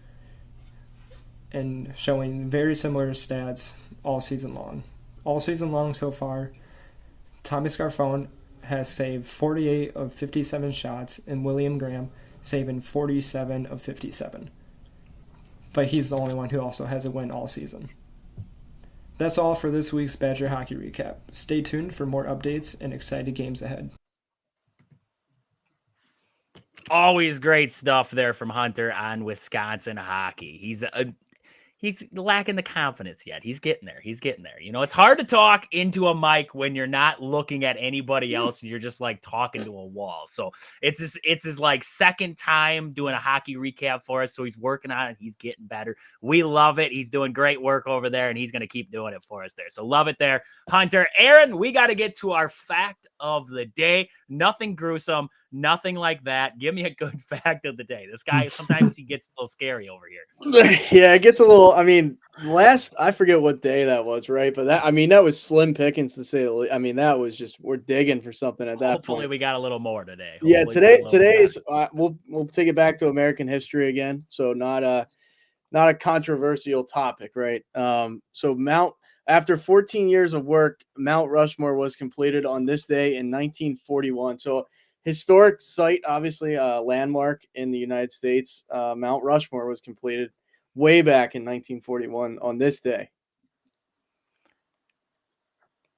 and showing very similar stats all season long. All season long so far, Tommy Scarfone has saved 48 of 57 shots and William Graham saving 47 of 57. But he's the only one who also has a win all season. That's all for this week's Badger Hockey Recap. Stay tuned for more updates and exciting games ahead. Always great stuff there from Hunter on Wisconsin hockey. He's lacking the confidence yet. He's getting there. You know, it's hard to talk into a mic when you're not looking at anybody else and you're just like talking to a wall. So it's his like second time doing a hockey recap for us. So he's working on it. He's getting better. We love it. He's doing great work over there and he's going to keep doing it for us there. So love it there, Hunter. Aaron, we got to get to our fact of the day. Nothing gruesome. Nothing like that. Give me a good fact of the day. This guy, sometimes he gets a little scary over here. Yeah, it gets a little, I mean, I forget what day that was, right? But that was slim pickings to say the least. I mean, that was just, we're digging for something at that Hopefully point. we got a little more today. Yeah, today is, we'll take it back to American history again. So not a controversial topic, right? After 14 years of work, Mount Rushmore was completed on this day in 1941. So historic site, obviously a landmark in the United States. Mount Rushmore was completed way back in 1941 on this day.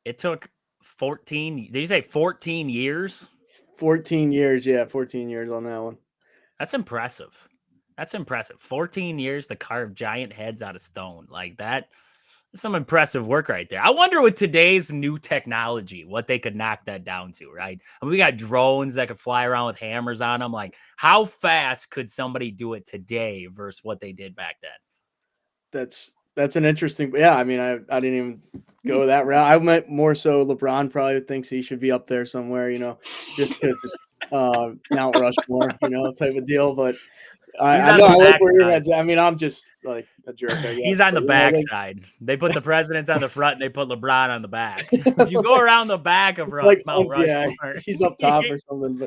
It took 14. Did you say 14 years? 14 years. Yeah, 14 years on that one. That's impressive. 14 years to carve giant heads out of stone. Like that. Some impressive work right there. I wonder with today's new technology, what they could knock that down to, right? I mean, we got drones that could fly around with hammers on them. Like, how fast could somebody do it today versus what they did back then? That's an interesting. Yeah, I mean, I didn't even go that route. I meant more so LeBron probably thinks he should be up there somewhere, you know, just because it's Mount Rushmore, you know, type of deal. But I know I like where you're at. I mean, I'm just like a jerk. I guess. He's on the back side. They put the presidents on the front and they put LeBron on the back. If you go around the back of Mount Rushmore, yeah, he's up top or something.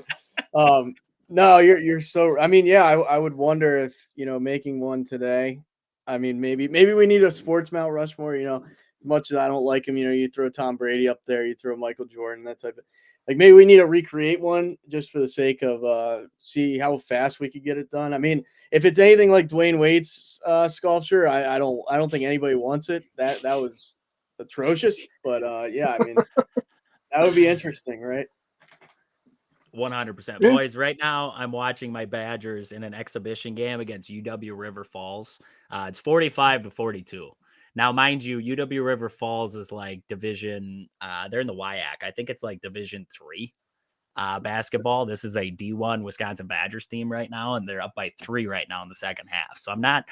But no, you're so. I mean, yeah, I would wonder if, you know, making one today. I mean, maybe we need a sports Mount Rushmore. You know, as much as I don't like him, you know, you throw Tom Brady up there, you throw Michael Jordan, that type of. Like maybe we need to recreate one just for the sake of see how fast we could get it done. I mean, if it's anything like Dwayne Wade's sculpture, I don't think anybody wants it. That was atrocious. But yeah, I mean, that would be interesting, right? 100%. Boys, right now I'm watching my Badgers in an exhibition game against UW River Falls. It's 45-42. Now, mind you, UW River Falls is like division. They're in the WIAC. I think it's like Division 3 basketball. This is a D1 Wisconsin Badgers team right now, and they're up by 3 right now in the second half. So I'm not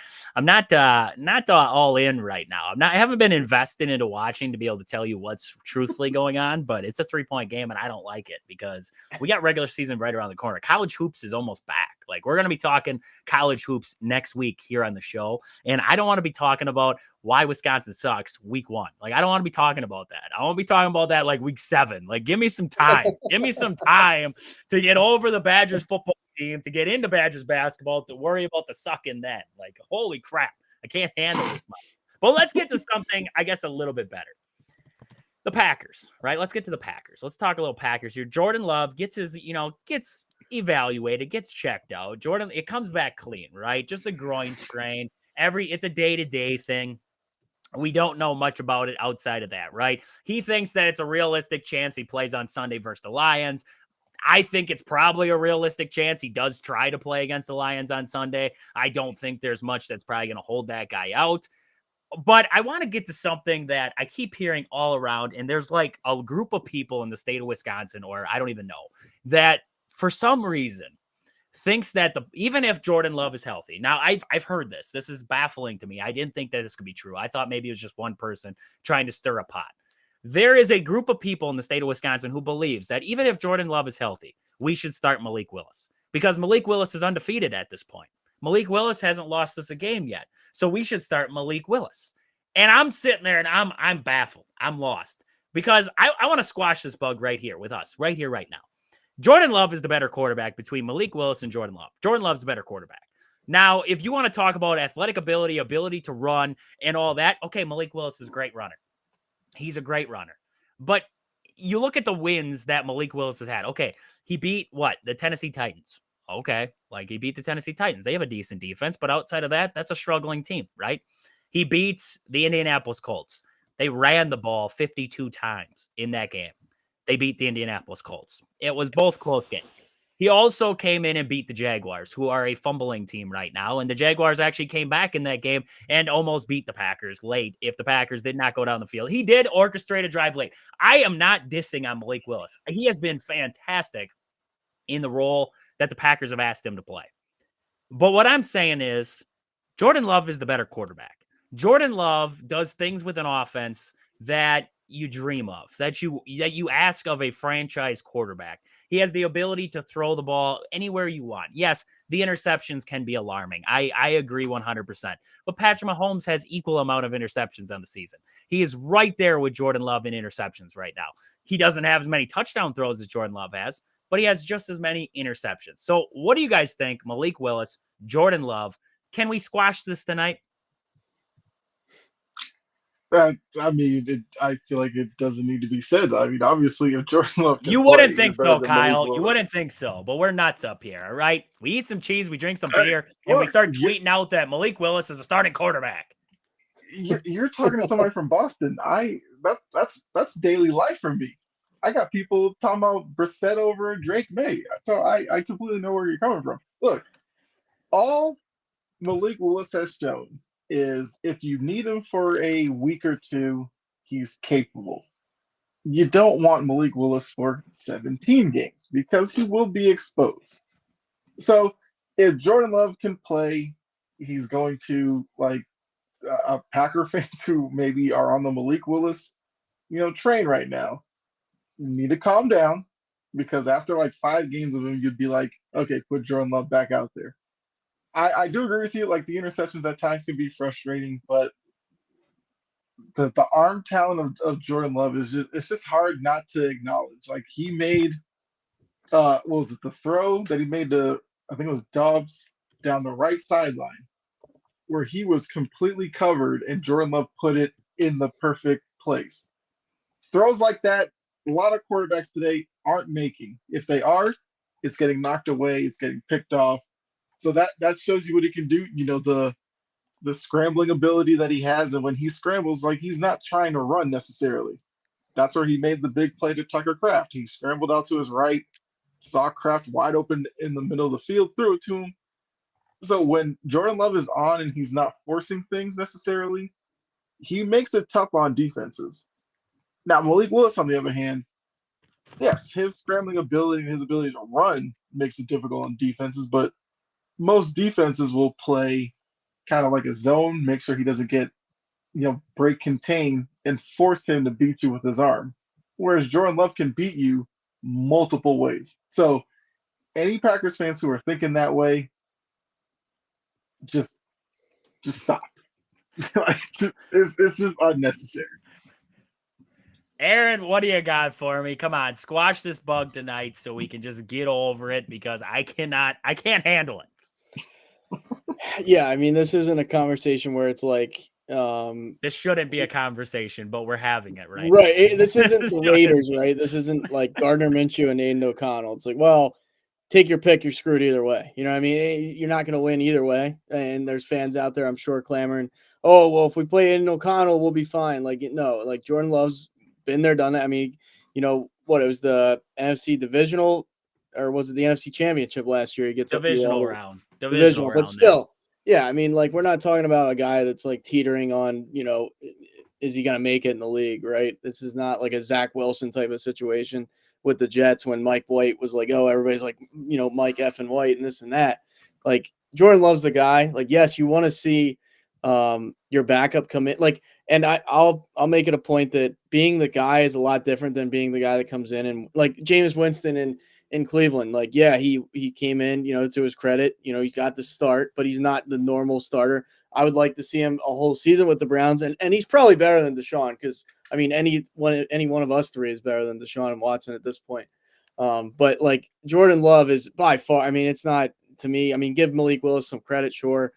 all in right now. I haven't been invested into watching to be able to tell you what's truthfully going on, but it's a 3-point game, and I don't like it because we got regular season right around the corner. College hoops is almost back. Like we're going to be talking college hoops next week here on the show, and I don't want to be talking about why Wisconsin sucks week 1. Like, I don't want to be talking about that. I want to be talking about that like week 7. Like, give me some time. Give me some time to get over the Badgers football team, to get into Badgers basketball, to worry about the sucking then. Like, holy crap. I can't handle this much. But let's get to something, I guess, a little bit better. The Packers, right? Let's get to the Packers. Let's talk a little Packers here. Jordan Love gets evaluated, gets checked out. Jordan, it comes back clean, right? Just a groin strain. It's a day-to-day thing. We don't know much about it outside of that, right? He thinks that it's a realistic chance he plays on Sunday versus the Lions. I think it's probably a realistic chance he does try to play against the Lions on Sunday. I don't think there's much that's probably going to hold that guy out. But I want to get to something that I keep hearing all around, and there's like a group of people in the state of Wisconsin, or I don't even know, that for some reason thinks that even if Jordan Love is healthy. Now, I've heard this. This is baffling to me. I didn't think that this could be true. I thought maybe it was just one person trying to stir a pot. There is a group of people in the state of Wisconsin who believes that even if Jordan Love is healthy, we should start Malik Willis because Malik Willis is undefeated at this point. Malik Willis hasn't lost us a game yet. So we should start Malik Willis. And I'm sitting there and I'm baffled. I'm lost because I want to squash this bug right here with us, right here, right now. Jordan Love is the better quarterback between Malik Willis and Jordan Love. Jordan Love's the better quarterback. Now, if you want to talk about athletic ability to run and all that, okay, Malik Willis is a great runner. He's a great runner. But you look at the wins that Malik Willis has had. Okay, he beat what? The Tennessee Titans. Okay, like he beat the Tennessee Titans. They have a decent defense, but outside of that, that's a struggling team, right? He beats the Indianapolis Colts. They ran the ball 52 times in that game. They beat the Indianapolis Colts. It was both close games. He also came in and beat the Jaguars, who are a fumbling team right now. And the Jaguars actually came back in that game and almost beat the Packers late if the Packers did not go down the field. He did orchestrate a drive late. I am not dissing on Malik Willis. He has been fantastic in the role that the Packers have asked him to play. But what I'm saying is Jordan Love is the better quarterback. Jordan Love does things with an offense that you dream of, that you ask of a franchise quarterback. He has the ability to throw the ball anywhere you want. Yes, the interceptions can be alarming. I agree 100%. But Patrick Mahomes has equal amount of interceptions on the season. He is right there with Jordan Love in interceptions right now. He doesn't have as many touchdown throws as Jordan Love has, but he has just as many interceptions. So what do you guys think? Malik Willis, Jordan Love, can we squash this tonight? I mean, I feel like it doesn't need to be said. I mean, obviously, if Jordan Love can You wouldn't play, think he's better so, than Malik Kyle. Willis. You wouldn't think so, but we're nuts up here, all right? We eat some cheese, we drink some beer, and we look, start tweeting out that Malik Willis is a starting quarterback. You're talking to somebody from Boston. That's daily life for me. I got people talking about Brissett over Drake May, so I completely know where you're coming from. Look, all Malik Willis has shown is if you need him for a week or two, he's capable. You don't want Malik Willis for 17 games because he will be exposed. So if Jordan Love can play, he's going to like Packer fans who maybe are on the Malik Willis, train right now. You need to calm down because after like 5 games of him, you'd be like, okay, put Jordan Love back out there. I do agree with you. Like the interceptions at times can be frustrating, but the arm talent of Jordan Love is just hard not to acknowledge. Like he made what was it, the throw that he made to, I think it was Dobbs down the right sideline where he was completely covered and Jordan Love put it in the perfect place. Throws like that, a lot of quarterbacks today aren't making. If they are, it's getting knocked away, it's getting picked off. So that shows you what he can do. The scrambling ability that he has, and when he scrambles, like he's not trying to run necessarily. That's where he made the big play to Tucker Kraft. He scrambled out to his right, saw Kraft wide open in the middle of the field, threw it to him. So when Jordan Love is on and he's not forcing things necessarily, he makes it tough on defenses. Now Malik Willis, on the other hand, yes, his scrambling ability and his ability to run makes it difficult on defenses, but most defenses will play kind of like a zone, make sure he doesn't get, break contain and force him to beat you with his arm. Whereas Jordan Love can beat you multiple ways. So any Packers fans who are thinking that way, just stop. It's just unnecessary. Aaron, what do you got for me? Come on, squash this bug tonight so we can just get over it because I can't handle it. Yeah, I mean, this isn't a conversation where it's like this shouldn't be a conversation, but we're having it, right? Right. This isn't the Raiders, right? This isn't like Gardner Minshew and Aiden O'Connell. It's like, well, take your pick, you're screwed either way. You know what I mean? You're not going to win either way. And there's fans out there, I'm sure, clamoring, oh, well, if we play Aiden O'Connell, we'll be fine. Like, no, like Jordan Love's been there, done that. I mean, what, it was the NFC divisional, or was it the NFC championship last year? He gets divisional round. Divisional, but still, yeah, I mean, like, we're not talking about a guy that's like teetering on, is he going to make it in the league, right? This is not like a Zach Wilson type of situation with the Jets when Mike White was like, oh, everybody's like, Mike F and White and this and that. Like, Jordan Love's the guy. Like, yes, you want to see your backup come in. Like, and I'll make it a point that being the guy is a lot different than being the guy that comes in and like Jameis Winston in Cleveland. Like, yeah, he came in, to his credit, he got the start, but he's not the normal starter. I would like to see him a whole season with the Browns, and he's probably better than Deshaun because, I mean, any one of us three is better than Deshaun and Watson at this point. But like Jordan Love is by far, I mean, it's not to me. I mean, give Malik Willis some credit, sure.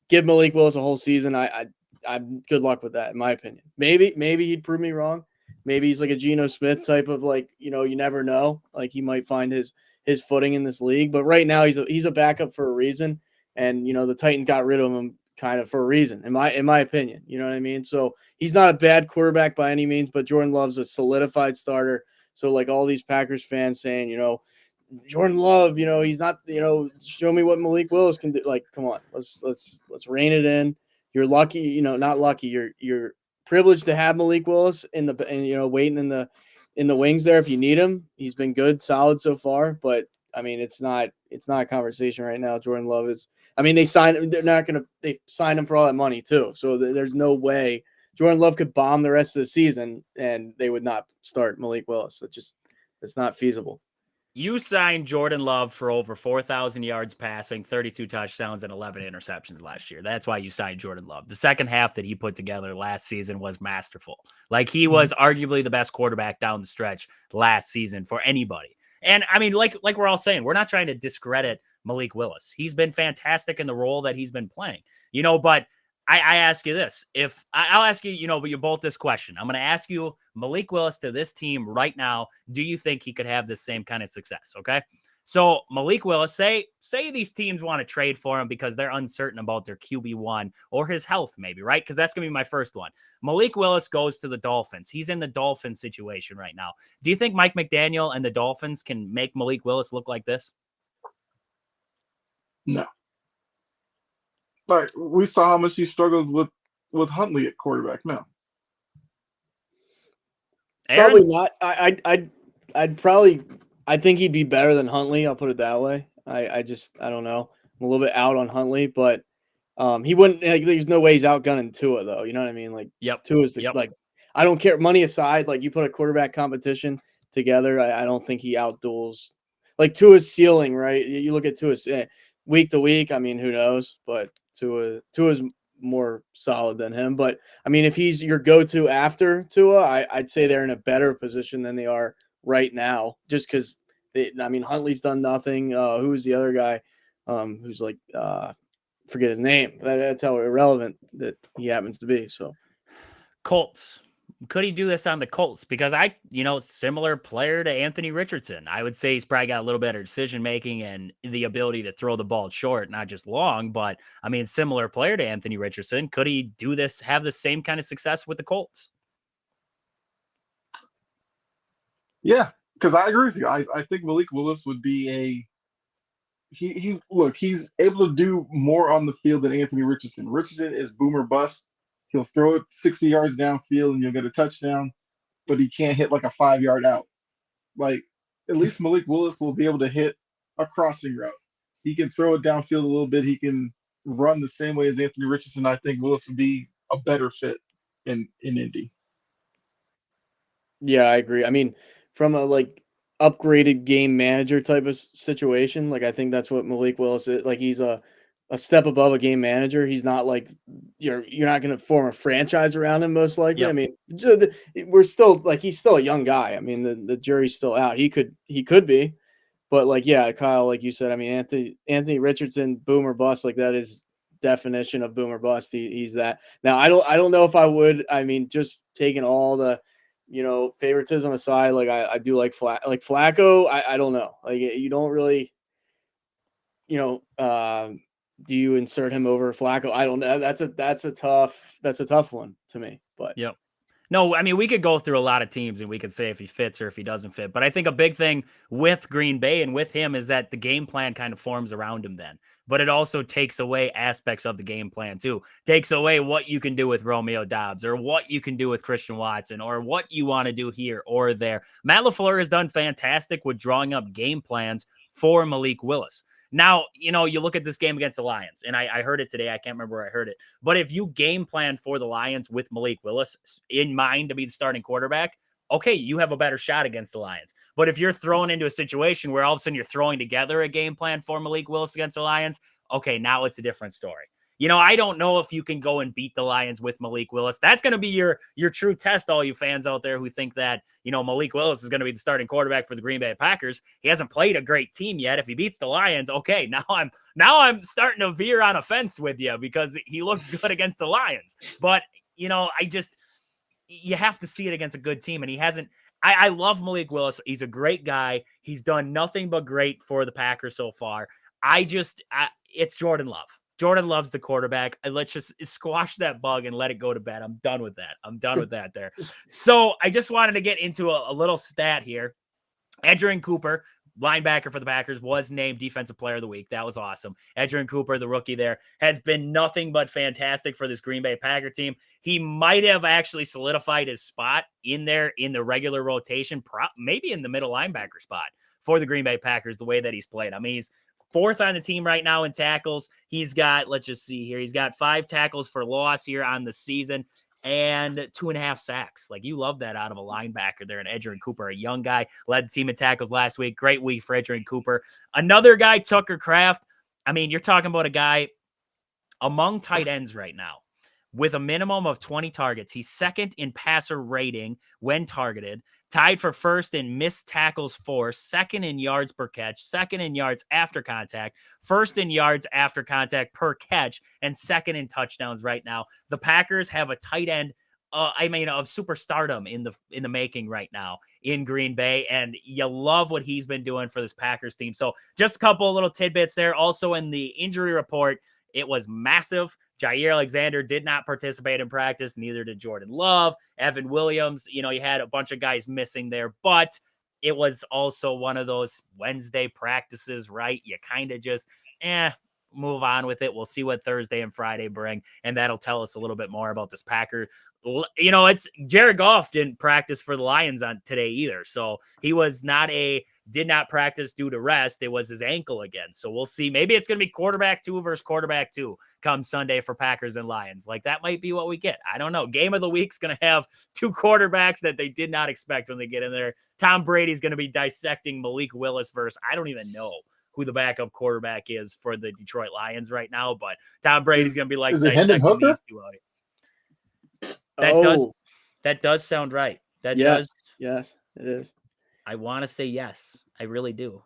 Give Malik Willis a whole season. I'm good luck with that, in my opinion. Maybe he'd prove me wrong. Maybe he's like a Geno Smith type of like, you never know. Like he might find his footing in this league. But right now he's a backup for a reason. And the Titans got rid of him kind of for a reason, in my opinion. You know what I mean? So he's not a bad quarterback by any means, but Jordan Love's a solidified starter. So like all these Packers fans saying, Jordan Love, he's not, show me what Malik Willis can do. Like, come on, let's rein it in. You're lucky, not lucky. You're privileged to have Malik Willis waiting in the wings there if you need him. He's been good, solid so far, but I mean, it's not a conversation right now. Jordan Love is. I mean, they signed him for all that money too. So there's no way Jordan Love could bomb the rest of the season and they would not start Malik Willis. It's not feasible. You signed Jordan Love for over 4,000 yards passing, 32 touchdowns, and 11 interceptions last year. That's why you signed Jordan Love. The second half that he put together last season was masterful. Like he was arguably the best quarterback down the stretch last season for anybody. And I mean, like we're all saying, we're not trying to discredit Malik Willis. He's been fantastic in the role that he's been playing, but I ask you this. I'll ask you, but you're both this question. I'm going to ask you Malik Willis to this team right now. Do you think he could have the same kind of success? Okay. So Malik Willis, say these teams want to trade for him because they're uncertain about their QB1 or his health, maybe, right? Because that's going to be my first one. Malik Willis goes to the Dolphins. He's in the Dolphins situation right now. Do you think Mike McDaniel and the Dolphins can make Malik Willis look like this? No. Like we saw how much he struggled with Huntley at quarterback. No. Aaron? Probably not. I think he'd be better than Huntley. I'll put it that way. I don't know. I'm a little bit out on Huntley, but he wouldn't. Like, there's no way he's outgunning Tua though. You know what I mean? Like, Tua is like. I don't care. Money aside, like you put a quarterback competition together, I don't think he outduels. Like Tua's ceiling, right? You look at Tua's week to week. I mean, who knows? But Tua's more solid than him. But I mean, if he's your go-to after Tua, I'd say they're in a better position than they are right now. Just because, Huntley's done nothing. Who's the other guy? Who's like forget his name. That's how irrelevant that he happens to be. So, Colts. Could he do this on the Colts? Because similar player to Anthony Richardson. I would say he's probably got a little better decision-making and the ability to throw the ball short, not just long, but similar player to Anthony Richardson. Could he do this, have the same kind of success with the Colts? Yeah, because I agree with you. I think Malik Willis would be he's able to do more on the field than Anthony Richardson. Richardson is boomer bust. He'll throw it 60 yards downfield and you'll get a touchdown, but he can't hit like a 5-yard out. Like, at least Malik Willis will be able to hit a crossing route. He can throw it downfield a little bit. He can run the same way as Anthony Richardson. I think Willis would be a better fit in Indy. Yeah, I agree. I mean, from a upgraded game manager type of situation, I think that's what Malik Willis is. Like he's a step above a game manager. He's not like you're not going to form a franchise around him most likely. Yep. I mean, we're still he's still a young guy. I mean, the jury's still out. He could be, but Kyle, like you said, I mean, Anthony Richardson, boom or bust, that is definition of boom or bust. He's that. Now, I don't know if I would. I mean, just taking all the favoritism aside, I do like Flacco. I don't know. You don't really, do you insert him over Flacco? I don't know. That's a tough one to me. But yep. No, we could go through a lot of teams and we could say if he fits or if he doesn't fit. But I think a big thing with Green Bay and with him is that the game plan kind of forms around him then. But it also takes away aspects of the game plan too. Takes away what you can do with Romeo Doubs or what you can do with Christian Watson or what you want to do here or there. Matt LaFleur has done fantastic with drawing up game plans for Malik Willis. Now, you look at this game against the Lions, and I heard it today. I can't remember where I heard it. But if you game plan for the Lions with Malik Willis in mind to be the starting quarterback, okay, you have a better shot against the Lions. But if you're thrown into a situation where all of a sudden you're throwing together a game plan for Malik Willis against the Lions, okay, now it's a different story. I don't know if you can go and beat the Lions with Malik Willis. That's going to be your true test, all you fans out there who think that, Malik Willis is going to be the starting quarterback for the Green Bay Packers. He hasn't played a great team yet. If he beats the Lions, okay, now I'm starting to veer on a fence with you because he looks good against the Lions. But, you have to see it against a good team, and he hasn't. I love Malik Willis. He's a great guy. He's done nothing but great for the Packers so far. It's Jordan Love. Jordan Love's the quarterback. Let's just squash that bug and let it go to bed. I'm done with that there. So I just wanted to get into a little stat here. Edgerrin Cooper, linebacker for the Packers, was named Defensive Player of the Week. That was awesome. Edgerrin Cooper, the rookie there, has been nothing but fantastic for this Green Bay Packer team. He might have actually solidified his spot in there in the regular rotation, maybe in the middle linebacker spot for the Green Bay Packers, the way that he's played. I mean, he's fourth on the team right now in tackles. He's got, let's just see here, he's got 5 tackles for loss here on the season and 2.5 sacks. Like, you love that out of a linebacker there. And Edgerrin Cooper, a young guy, led the team in tackles last week. Great week for Edgerrin Cooper. Another guy, Tucker Kraft. I mean, you're talking about a guy among tight ends right now with a minimum of 20 targets. He's second in passer rating when targeted, tied for first in missed tackles forced, second in yards per catch, second in yards after contact, first in yards after contact per catch, and second in touchdowns right now. The Packers have a tight end of superstardom in the making right now in Green Bay, and you love what he's been doing for this Packers team. So just a couple of little tidbits there. Also in the injury report, it was massive. Jair Alexander did not participate in practice. Neither did Jordan Love. Evan Williams, you had a bunch of guys missing there, but it was also one of those Wednesday practices, right? You kind of just, move on with it. We'll see what Thursday and Friday bring, and that'll tell us a little bit more about this Packer. It's Jared Goff didn't practice for the Lions on today either. So he did not practice due to rest. It was his ankle again. So we'll see. Maybe it's going to be quarterback 2 versus quarterback 2 come Sunday for Packers and Lions. Like, that might be what we get. I don't know. Game of the week's going to have 2 quarterbacks that they did not expect when they get in there. Tom Brady's going to be dissecting Malik Willis versus, I don't even know who the backup quarterback is for the Detroit Lions right now, but Tom Brady's going to be like dissecting these 2 out. That does sound right. Yes, it is. I want to say yes. I really do.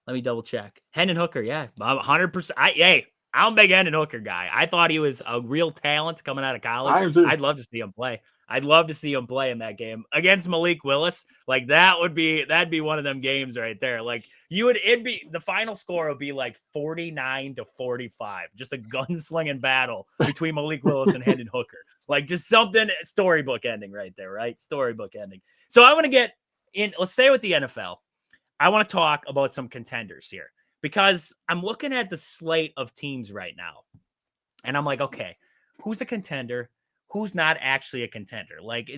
Let me double check. Hendon Hooker, yeah, 100%. I'm a big Hendon Hooker guy. I thought he was a real talent coming out of college. I'd love to see him play. I'd love to see him play in that game against Malik Willis. Like, that'd be one of them games right there. Like, the final score would be like 49-45, just a gunslinging battle between Malik Willis and Hendon Hooker. Like, just something storybook ending right there, right? Storybook ending. So I want to get in. Let's stay with the NFL. I want to talk about some contenders here because I'm looking at the slate of teams right now, and I'm like, okay, who's a contender? Who's not actually a contender? Like,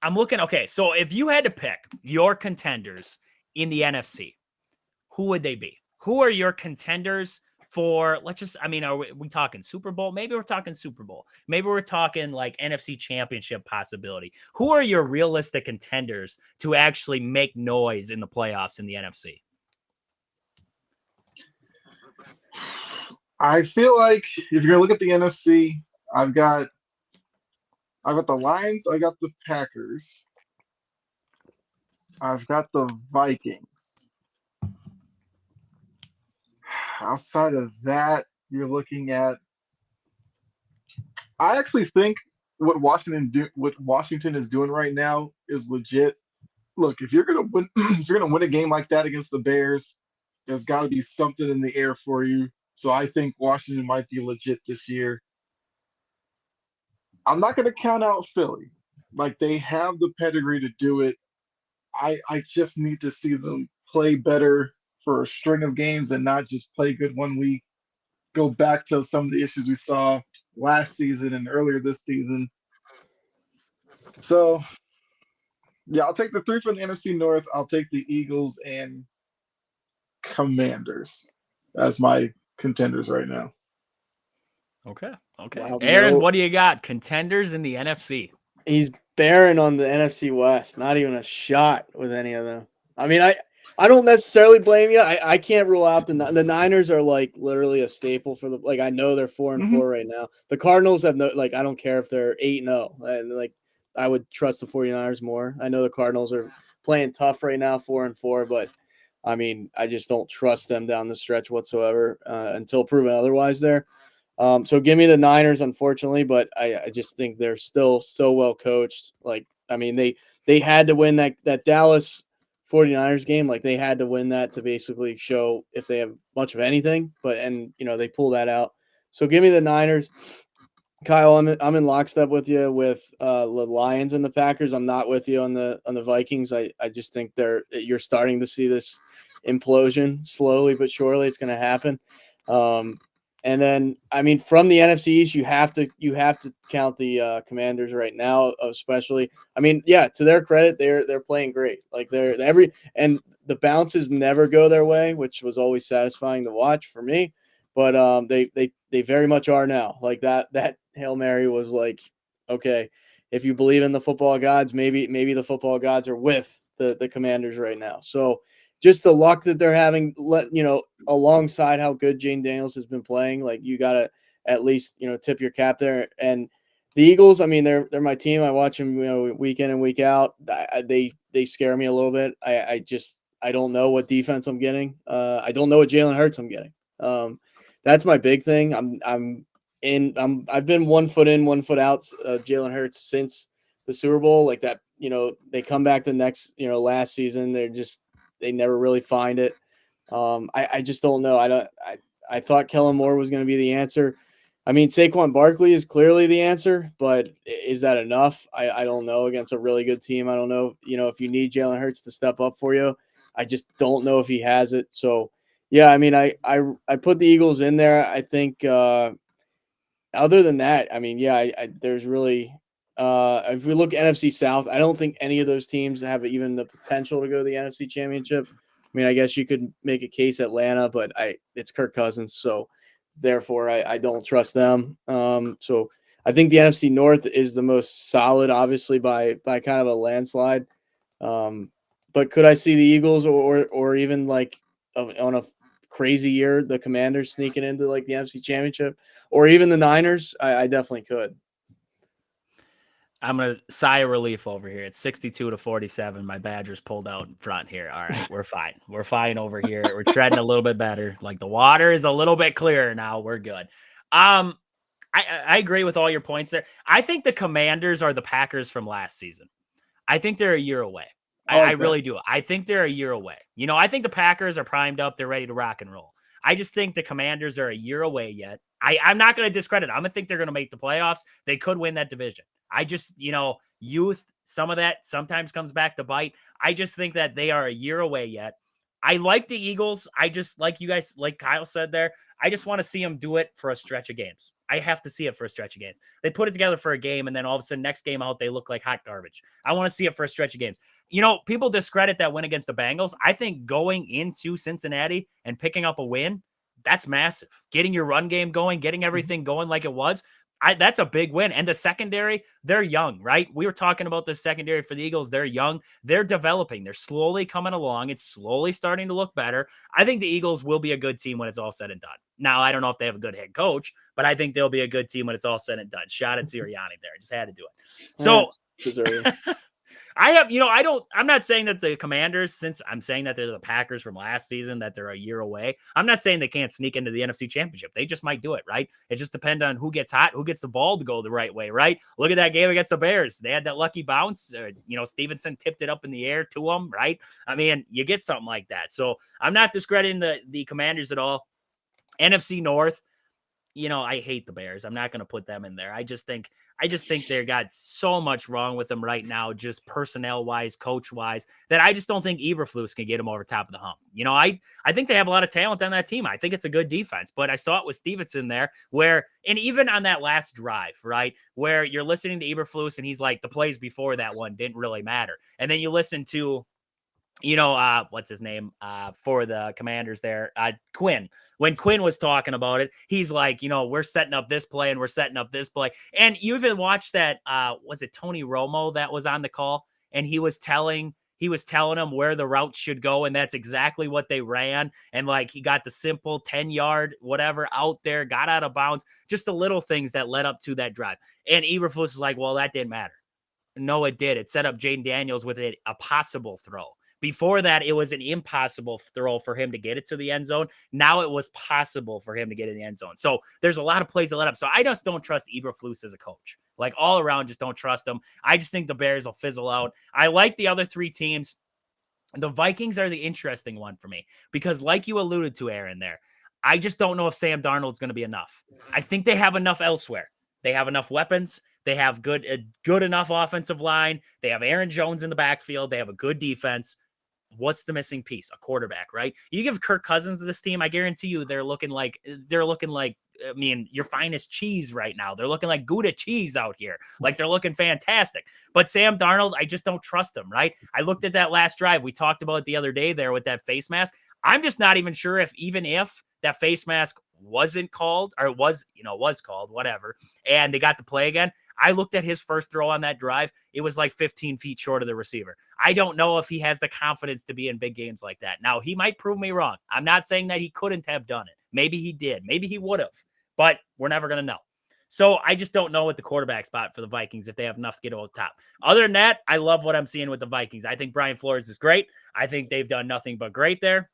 I'm looking. Okay, so if you had to pick your contenders in the NFC, who would they be? Who are your contenders for, are we talking Super Bowl? Maybe we're talking Super Bowl. Maybe we're talking like NFC Championship possibility. Who are your realistic contenders to actually make noise in the playoffs in the NFC? I feel like if you're gonna look at the NFC, I've got the Lions, I got the Packers, I've got the Vikings. Outside of that, you're looking at. I actually think what Washington is doing right now is legit. Look, if you're gonna win a game like that against the Bears, there's got to be something in the air for you. So I think Washington might be legit this year. I'm not going to count out Philly. Like, they have the pedigree to do it. I just need to see them play better for a string of games and not just play good one week. Go back to some of the issues we saw last season and earlier this season. So, yeah, I'll take the 3 from the NFC North. I'll take the Eagles and Commanders as my contenders right now. Okay. Wow, Aaron, what do you got? Contenders in the NFC. He's barren on the NFC West. Not even a shot with any of them. I mean, I don't necessarily blame you. I can't rule out the Niners are like literally a staple for the like. I know they're 4-4 right now. The Cardinals have no like. I don't care if they're 8-0. And like I would trust the 49ers more. I know the Cardinals are playing tough right now, 4-4, but I mean I just don't trust them down the stretch whatsoever until proven otherwise. There. So give me the Niners, unfortunately, but I just think they're still so well coached. Like I mean they had to win that Dallas 49ers game, like they had to win that to basically show if they have much of anything, but they pull that out. So give me the Niners. Kyle, I'm in lockstep with you with the Lions and the Packers. I'm not with you on the Vikings. I just think you're starting to see this implosion slowly but surely. It's going to happen. And then I mean from the NFC East, you have to count the Commanders right now, especially. I mean, yeah, to their credit, they're playing great. Like and the bounces never go their way, which was always satisfying to watch for me. But they very much are now. Like that Hail Mary was like, okay, if you believe in the football gods, maybe the football gods are with the Commanders right now. So just the luck that they're having, alongside how good Jane Daniels has been playing, like you gotta at least tip your cap there. And the Eagles, I mean, they're my team. I watch them week in and week out. They scare me a little bit. I don't know what defense I'm getting. I don't know what Jalen Hurts I'm getting. That's my big thing. I've been 1 foot in, 1 foot out Jalen Hurts since the Super Bowl. Like that, they come back the next, last season. They never really find it. I just don't know. I thought Kellen Moore was going to be the answer. I mean, Saquon Barkley is clearly the answer, but is that enough? I don't know against a really good team. I don't know, if you need Jalen Hurts to step up for you. I just don't know if he has it. So, yeah, I mean, I put the Eagles in there. I think other than that, I mean, yeah, there's really if we look NFC South, I don't think any of those teams have even the potential to go to the NFC Championship. I mean, I guess you could make a case Atlanta, but it's Kirk Cousins, so therefore I don't trust them. So I think the NFC North is the most solid, obviously by kind of a landslide. But could I see the Eagles or even like on a crazy year, the Commanders sneaking into like the NFC Championship or even the Niners? I definitely could. I'm going to sigh of relief over here. It's 62-47. My Badgers pulled out in front here. All right, we're fine. We're fine over here. We're treading a little bit better. Like the water is a little bit clearer now. We're good. I agree with all your points there. I think the Commanders are the Packers from last season. I think they're a year away. I really do. I think they're a year away. I think the Packers are primed up. They're ready to rock and roll. I just think the Commanders are a year away yet. I'm not going to discredit. I'm going to think they're going to make the playoffs. They could win that division. I just, youth, some of that sometimes comes back to bite. I just think that they are a year away yet. I like the Eagles. I just, like you guys, like Kyle said there, I just want to see them do it for a stretch of games. I have to see it for a stretch of games. They put it together for a game, and then all of a sudden, next game out, they look like hot garbage. I want to see it for a stretch of games. People discredit that win against the Bengals. I think going into Cincinnati and picking up a win, that's massive. Getting your run game going, getting everything going like it was, that's a big win. And the secondary, they're young, right? We were talking about the secondary for the Eagles. They're young. They're developing. They're slowly coming along. It's slowly starting to look better. I think the Eagles will be a good team when it's all said and done. Now, I don't know if they have a good head coach, but I think they'll be a good team when it's all said and done. Shout at Sirianni there. Just had to do it. So I'm not saying that the Commanders, since I'm saying that they're the Packers from last season, that they're a year away. I'm not saying they can't sneak into the NFC Championship. They just might do it, right? It just depends on who gets hot, who gets the ball to go the right way, right? Look at that game against the Bears. They had that lucky bounce. Stevenson tipped it up in the air to them, right? I mean, you get something like that. So I'm not discrediting the Commanders at all. NFC North, I hate the Bears. I'm not going to put them in there. I just think they got so much wrong with them right now, just personnel wise, coach wise, that I just don't think Eberflus can get them over top of the hump. I think they have a lot of talent on that team. I think it's a good defense, but I saw it with Stevenson there and even on that last drive, right, where you're listening to Eberflus and he's like, the plays before that one didn't really matter. And then you listen to, what's his name for the Commanders there? Quinn. When Quinn was talking about it, he's like, we're setting up this play and we're setting up this play. And you even watched that, was it Tony Romo that was on the call? And he was telling He was telling them where the routes should go, and that's exactly what they ran. And like he got the simple 10-yard whatever out there, got out of bounds, just the little things that led up to that drive. And Eberflus is like, well, that didn't matter. No, it did. It set up Jaden Daniels with a possible throw. Before that, it was an impossible throw for him to get it to the end zone. Now it was possible for him to get in the end zone. So there's a lot of plays that let up. So I just don't trust Eberflus as a coach. Like all around, just don't trust him. I just think the Bears will fizzle out. I like the other three teams. The Vikings are the interesting one for me because like you alluded to, Aaron, there, I just don't know if Sam Darnold's going to be enough. I think they have enough elsewhere. They have enough weapons. They have good enough offensive line. They have Aaron Jones in the backfield. They have a good defense. What's the missing piece? A quarterback, right? You give Kirk Cousins to this team, I guarantee you they're looking like I mean, your finest cheese right now. They're looking like Gouda cheese out here. Like they're looking fantastic. But Sam Darnold, I just don't trust him, right? I looked at that last drive. We talked about it the other day there with that face mask. I'm just not even sure if that face mask wasn't called or was called, whatever, and they got to play again. I looked at his first throw on that drive. It was like 15 feet short of the receiver. I don't know if he has the confidence to be in big games like that. Now, he might prove me wrong. I'm not saying that he couldn't have done it. Maybe he did. Maybe he would have, but we're never going to know. So I just don't know at the quarterback spot for the Vikings if they have enough to get over the top. Other than that, I love what I'm seeing with the Vikings. I think Brian Flores is great. I think they've done nothing but great there.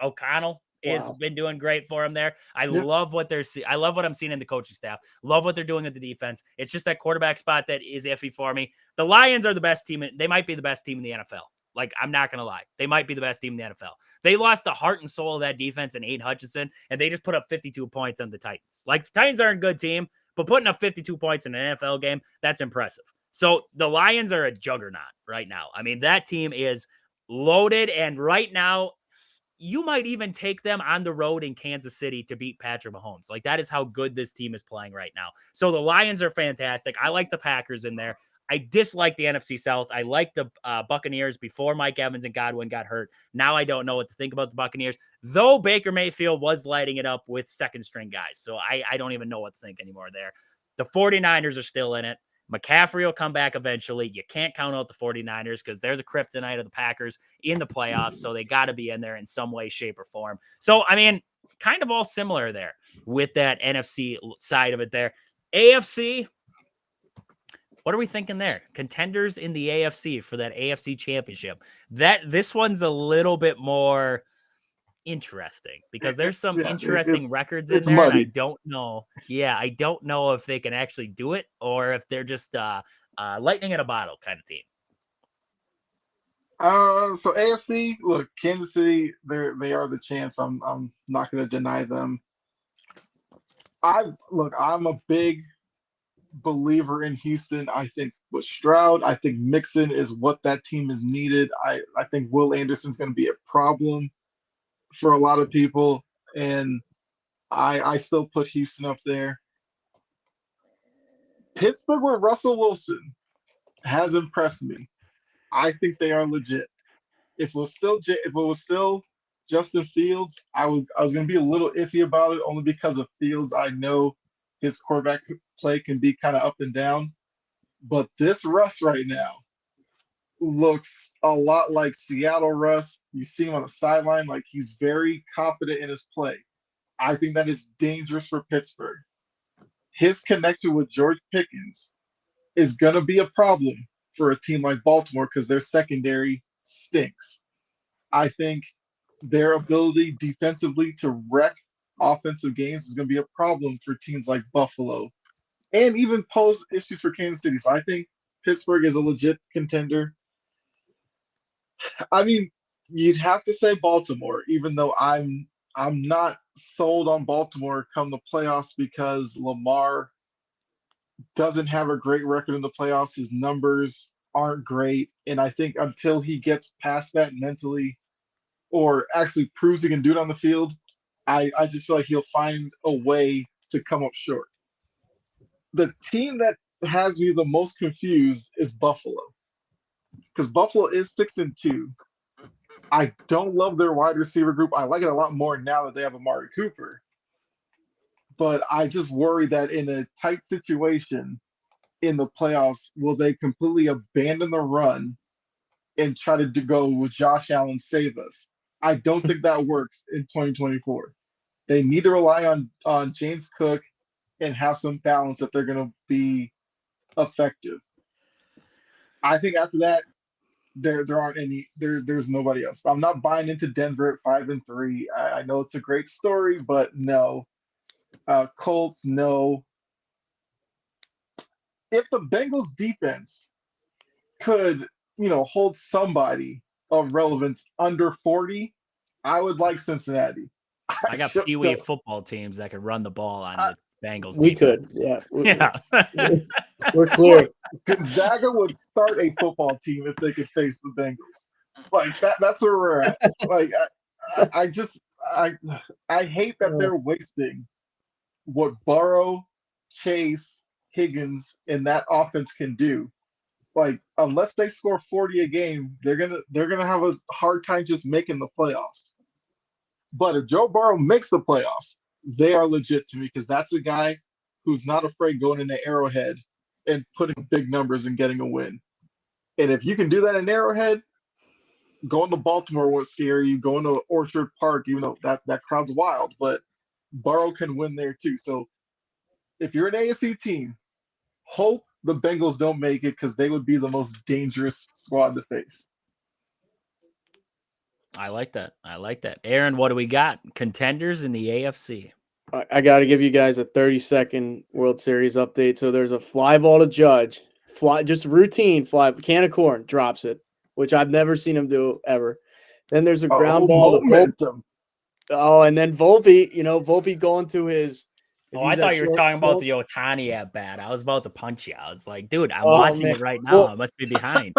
O'Connell has been doing great for him there. I love what I love what I'm seeing in the coaching staff. Love what they're doing with the defense. It's just that quarterback spot that is iffy for me. The Lions are the best team. They might be the best team in the NFL. Like, I'm not going to lie. They might be the best team in the NFL. They lost the heart and soul of that defense in Aiden Hutchinson, and they just put up 52 points on the Titans. Like, the Titans aren't a good team, but putting up 52 points in an NFL game, that's impressive. So the Lions are a juggernaut right now. I mean, that team is loaded, and right now, you might even take them on the road in Kansas City to beat Patrick Mahomes. Like, that is how good this team is playing right now. So the Lions are fantastic. I like the Packers in there. I dislike the NFC South. I like the Buccaneers before Mike Evans and Godwin got hurt. Now I don't know what to think about the Buccaneers, though Baker Mayfield was lighting it up with second-string guys. So I don't even know what to think anymore there. The 49ers are still in it. McCaffrey will come back eventually. You can't count out the 49ers because they're the kryptonite of the Packers in the playoffs, so they got to be in there in some way, shape, or form. So, I mean, kind of all similar there with that NFC side of it there. AFC, what are we thinking there? Contenders in the AFC for that AFC championship. This one's a little bit more interesting because there's some interesting records in there, and I don't know. Yeah, I don't know if they can actually do it or if they're just lightning in a bottle kind of team. So AFC, look, Kansas City, they are the champs. I'm not going to deny them. I'm a big believer in Houston. I think with Stroud, I think Mixon is what that team is needed. I think Will Anderson's going to be a problem for a lot of people, and I still put Houston up there. Pittsburgh with Russell Wilson has impressed me. I think they are legit. If it was still Justin Fields, I was going to be a little iffy about it only because of Fields. I know his quarterback play can be kind of up and down, but this Russ right now looks a lot like Seattle Russ. You see him on the sideline, like he's very confident in his play. I think that is dangerous for Pittsburgh. His connection with George Pickens is going to be a problem for a team like Baltimore because their secondary stinks. I think their ability defensively to wreck offensive games is going to be a problem for teams like Buffalo and even pose issues for Kansas City. So I think Pittsburgh is a legit contender. I mean, you'd have to say Baltimore, even though I'm not sold on Baltimore come the playoffs because Lamar doesn't have a great record in the playoffs. His numbers aren't great. And I think until he gets past that mentally or actually proves he can do it on the field, I just feel like he'll find a way to come up short. The team that has me the most confused is Buffalo. Because Buffalo is 6-2. I don't love their wide receiver group. I like it a lot more now that they have Amari Cooper. But I just worry that in a tight situation in the playoffs, will they completely abandon the run and try to go with Josh Allen save us. I don't think that works in 2024. They need to rely on James Cook and have some balance if they're going to be effective. I think after that, there aren't any there's nobody else. I'm not buying into Denver at 5-3. I know it's a great story, but no. Colts, no. If the Bengals defense could, hold somebody of relevance under 40, I would like Cincinnati. I got just Pee-wee don't. football teams that could run the ball on the Bengals We defense. could, yeah. Yeah. We're clear. Gonzaga would start a football team if they could face the Bengals. Like that's where we're at. Like I just I hate that they're wasting what Burrow, Chase, Higgins, and that offense can do. Like unless they score 40 a game, they're gonna have a hard time just making the playoffs. But if Joe Burrow makes the playoffs, they are legit to me because that's a guy who's not afraid going into Arrowhead and putting big numbers and getting a win. And if you can do that in Arrowhead, going to Baltimore won't scare you. Going to Orchard Park, even though that crowd's wild, but Burrow can win there too. So if you're an AFC team, hope the Bengals don't make it because they would be the most dangerous squad to face. I like that. Aaron, what do we got? Contenders in the AFC. I got to give you guys a 30-second World Series update. So there's a fly ball to Judge. Just routine fly, can of corn, drops it, which I've never seen him do ever. Then there's a ground ball to momentum. And then Volpe, Volpe going to his. I thought you were talking about the Ohtani at bat. I was about to punch you. I was like, dude, I'm watching it right now. Well, I must be behind.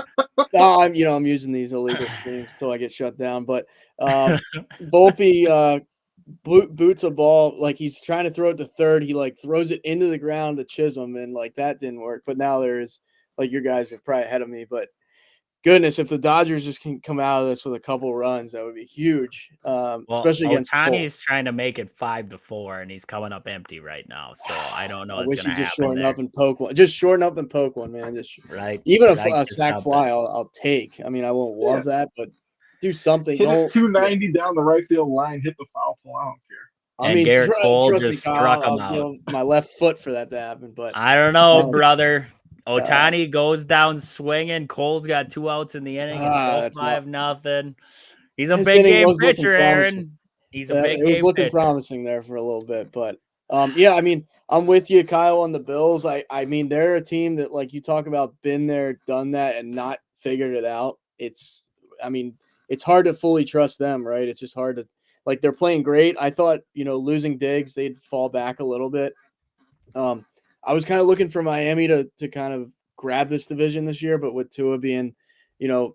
I'm using these illegal streams until I get shut down. But Volpe boots a ball, like he's trying to throw it to third. He like throws it into the ground to Chisholm, and like that didn't work. But now there's like your guys are probably ahead of me, but goodness, if the Dodgers just can come out of this with a couple runs, that would be huge. Especially against Ohtani is trying to make it 5-4, and he's coming up empty right now. So I don't know what's going to happen. Just shorten up and poke one. Just shorten up and poke one, man. Just right. Even a sack fly, I'll take. I mean, I won't love that, but do something. Hit it 290 down the right field line. Hit the foul pole. I don't care. I mean, Garrett Cole just struck him out. My left foot for that to happen, but I don't know, brother. Ohtani goes down swinging. Cole's got 2 outs in the inning. It's still 5-0. He's a big game pitcher, Aaron. He's a big game pitcher. It was looking promising there for a little bit, but yeah, I mean, I'm with you, Kyle, on the Bills. I mean, they're a team that, like you talk about, been there, done that, and not figured it out. It's hard to fully trust them, right? It's just hard to. Like, they're playing great. I thought, losing Diggs, they'd fall back a little bit. I was kind of looking for Miami to kind of grab this division this year, but with Tua being,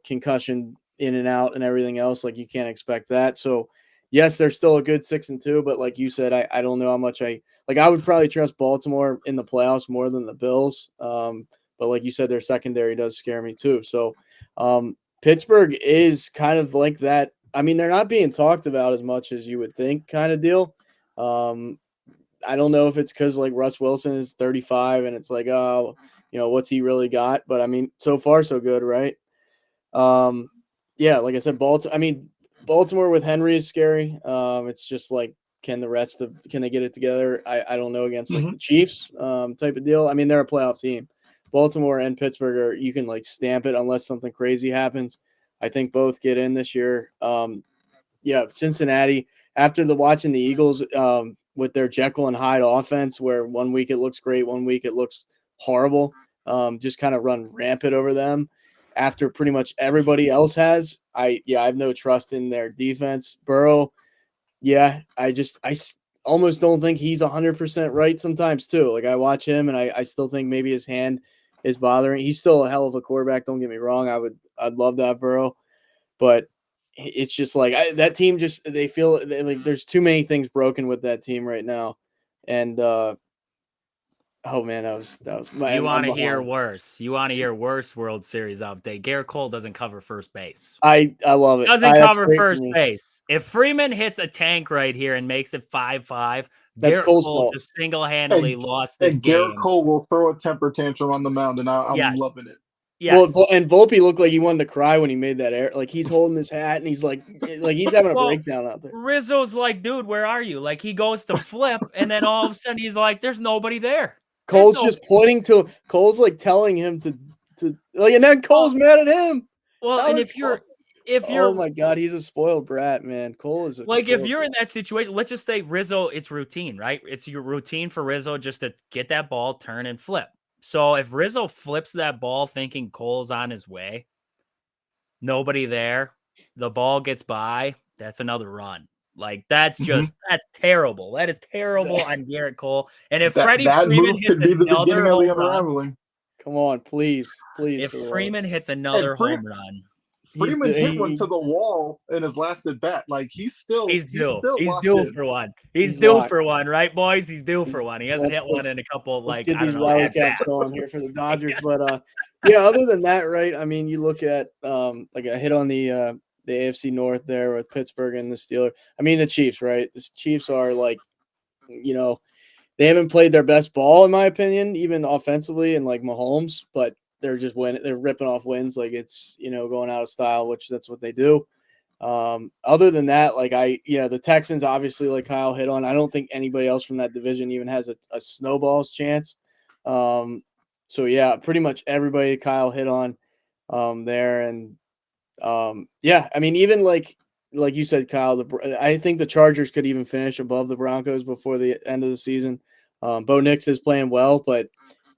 concussion in and out and everything else, like you can't expect that. So, yes, they're still a good 6-2, but like you said, I don't know how much I would probably trust Baltimore in the playoffs more than the Bills. But like you said, their secondary does scare me too. So, Pittsburgh is kind of like that. I mean, they're not being talked about as much as you would think kind of deal. I don't know if it's because like Russ Wilson is 35 and it's like, oh, what's he really got? But I mean, so far so good, right? Yeah, like I said, Baltimore with Henry is scary. It's just like, can they get it together? I don't know, against like the Chiefs type of deal. I mean, they're a playoff team. Baltimore and Pittsburgh you can like stamp it unless something crazy happens. I think both get in this year. Yeah, Cincinnati, after watching the Eagles with their Jekyll and Hyde offense, where 1 week it looks great, 1 week it looks horrible, just kind of run rampant over them after pretty much everybody else has. I have no trust in their defense. Burrow, yeah, I almost don't think he's 100% right sometimes too. Like I watch him and I still think maybe his hand is bothering. He's still a hell of a quarterback. Don't get me wrong. I'd love that Burrow, but it's just like that team they feel like there's too many things broken with that team right now. And oh man, that was you want to hear worse. You want to hear worse World Series update. Garrett Cole doesn't cover first base. I love it. Doesn't cover first base. If Freeman hits a tank right here and makes it 5-5, Garrett Cole just single-handedly lost this game. Garrett Cole will throw a temper tantrum on the mound, and I'm loving it. Yes. Well, and Volpe looked like he wanted to cry when he made that air. Like he's holding his hat and he's like he's having a breakdown out there. Rizzo's like, dude, where are you? Like he goes to flip, and then all of a sudden he's like, there's nobody there. Cole's just pointing to Cole's like telling him to like, and then Cole's mad at him. Well, and if you're oh my God, he's a spoiled brat, man. Cole is like, if you're in that situation, let's just say Rizzo, it's routine, right? It's your routine for Rizzo just to get that ball, turn and flip. So if Rizzo flips that ball thinking Cole's on his way, nobody there, the ball gets by, that's another run. Like that's terrible. That is terrible on Garrett Cole. And if Freddie Freeman hits another home run, come on, please. If Freeman hits another home run, Freeman hit one to the wall in his last at bat. Like he's due for one. He's due for one, right, boys? He's due for one. He hasn't hit one in a couple. Like get these Wildcats going here for the Dodgers, but yeah. Other than that, right? I mean, you look at like a hit on the AFC North there with Pittsburgh and the Steelers. I mean, the Chiefs, right? The Chiefs are like, they haven't played their best ball in my opinion, even offensively, and like Mahomes, but they're just winning. They're ripping off wins like it's going out of style, which that's what they do. Other than that, like the Texans obviously, like Kyle hit on. I don't think anybody else from that division even has a snowball's chance. So yeah, pretty much everybody Kyle hit on there, and yeah, I mean even like you said, Kyle, I think the Chargers could even finish above the Broncos before the end of the season. Bo Nix is playing well, but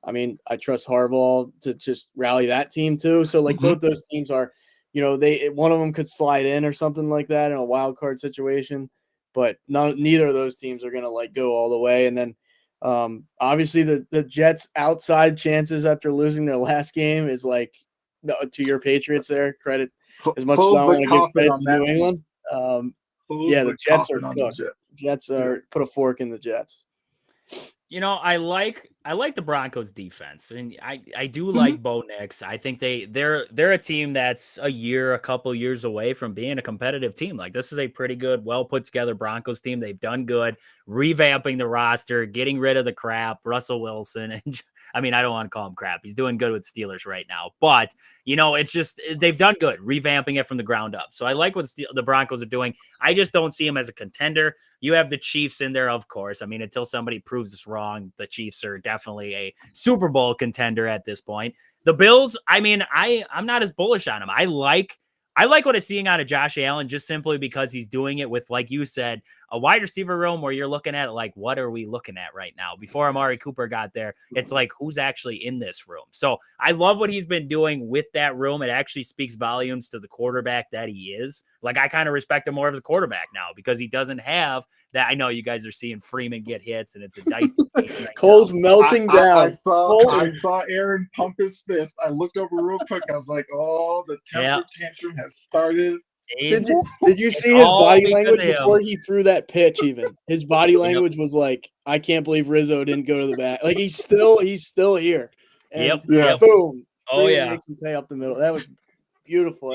I mean, I trust Harbaugh to just rally that team too. So like both those teams are, one of them could slide in or something like that in a wild card situation, but neither of those teams are going to like go all the way. And then obviously the Jets outside chances after losing their last game is like, to your Patriots there, credit as much as I want to give credit to New England. Yeah, the Jets are cooked. Jets are put a fork in the Jets. I like the Broncos defense, and I do like Bo Nix. I think they're a team that's a couple years away from being a competitive team. Like this is a pretty good, well put together Broncos team. They've done good revamping the roster, getting rid of the crap, Russell Wilson, and I mean I don't want to call him crap. He's doing good with Steelers right now, but it's just they've done good revamping it from the ground up. So I like what the Broncos are doing. I just don't see them as a contender. You have the Chiefs in there, of course. I mean, until somebody proves us wrong, the Chiefs are definitely a Super Bowl contender at this point. The Bills, I mean, I'm not as bullish on them. I like what I'm seeing out of Josh Allen just simply because he's doing it with, like you said, a wide receiver room where you're looking at it like, what are we looking at right now? Before Amari Cooper got there, it's like, who's actually in this room? So I love what he's been doing with that room. It actually speaks volumes to the quarterback that he is. Like, I kind of respect him more as a quarterback now because he doesn't have that. I know you guys are seeing Freeman get hits and it's a dicey game right Cole's melting down. I saw Aaron pump his fist. I looked over real quick. I was like, oh, the temper tantrum has started. Did you see his body language before he threw that pitch? Even his body language was like, "I can't believe Rizzo didn't go to the bat." Like he's still here. And boom! Oh yeah, makes him pay up the middle. That was beautiful.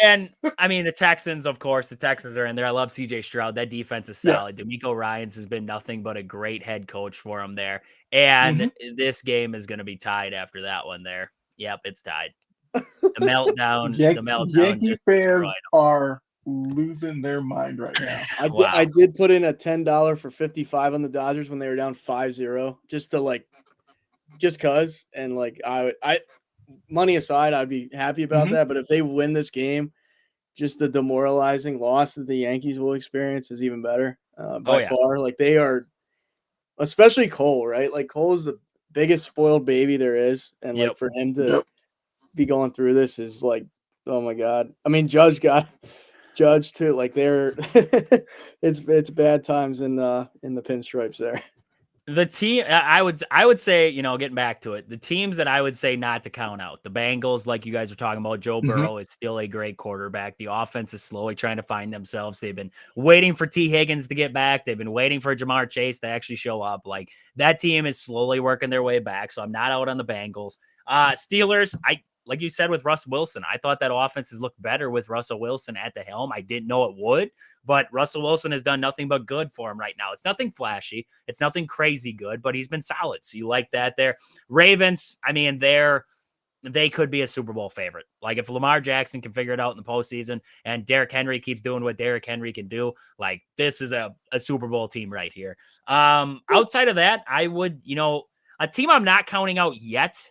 And I mean the Texans, of course, the Texans are in there. I love C.J. Stroud. That defense is solid. Yes. DeMeco Ryans has been nothing but a great head coach for him there. And this game is going to be tied after that one there. Yep, it's tied. The meltdown. Yankee fans are losing their mind right now. I did put in a $10 for 55 on the Dodgers when they were down 5-0, just cause. And like I money aside, I'd be happy about that. But if they win this game, just the demoralizing loss that the Yankees will experience is even better by far. Like they are, especially Cole, right? Like Cole is the biggest spoiled baby there is, and like for him to be going through this is like, oh my God. I mean, Judge too. Like they're it's bad times in the pinstripes there. The team I would say, getting back to it, the teams that I would say not to count out, the Bengals, like you guys are talking about, Joe Burrow is still a great quarterback. The offense is slowly trying to find themselves. They've been waiting for T. Higgins to get back. They've been waiting for Jamar Chase to actually show up. Like that team is slowly working their way back. So I'm not out on the Bengals. Steelers, like you said with Russ Wilson, I thought that offense has looked better with Russell Wilson at the helm. I didn't know it would, but Russell Wilson has done nothing but good for him right now. It's nothing flashy. It's nothing crazy good, but he's been solid. So you like that there. Ravens, I mean, they're they could be a Super Bowl favorite. Like if Lamar Jackson can figure it out in the postseason and Derrick Henry keeps doing what Derrick Henry can do, like this is a Super Bowl team right here. Outside of that, I would, a team I'm not counting out yet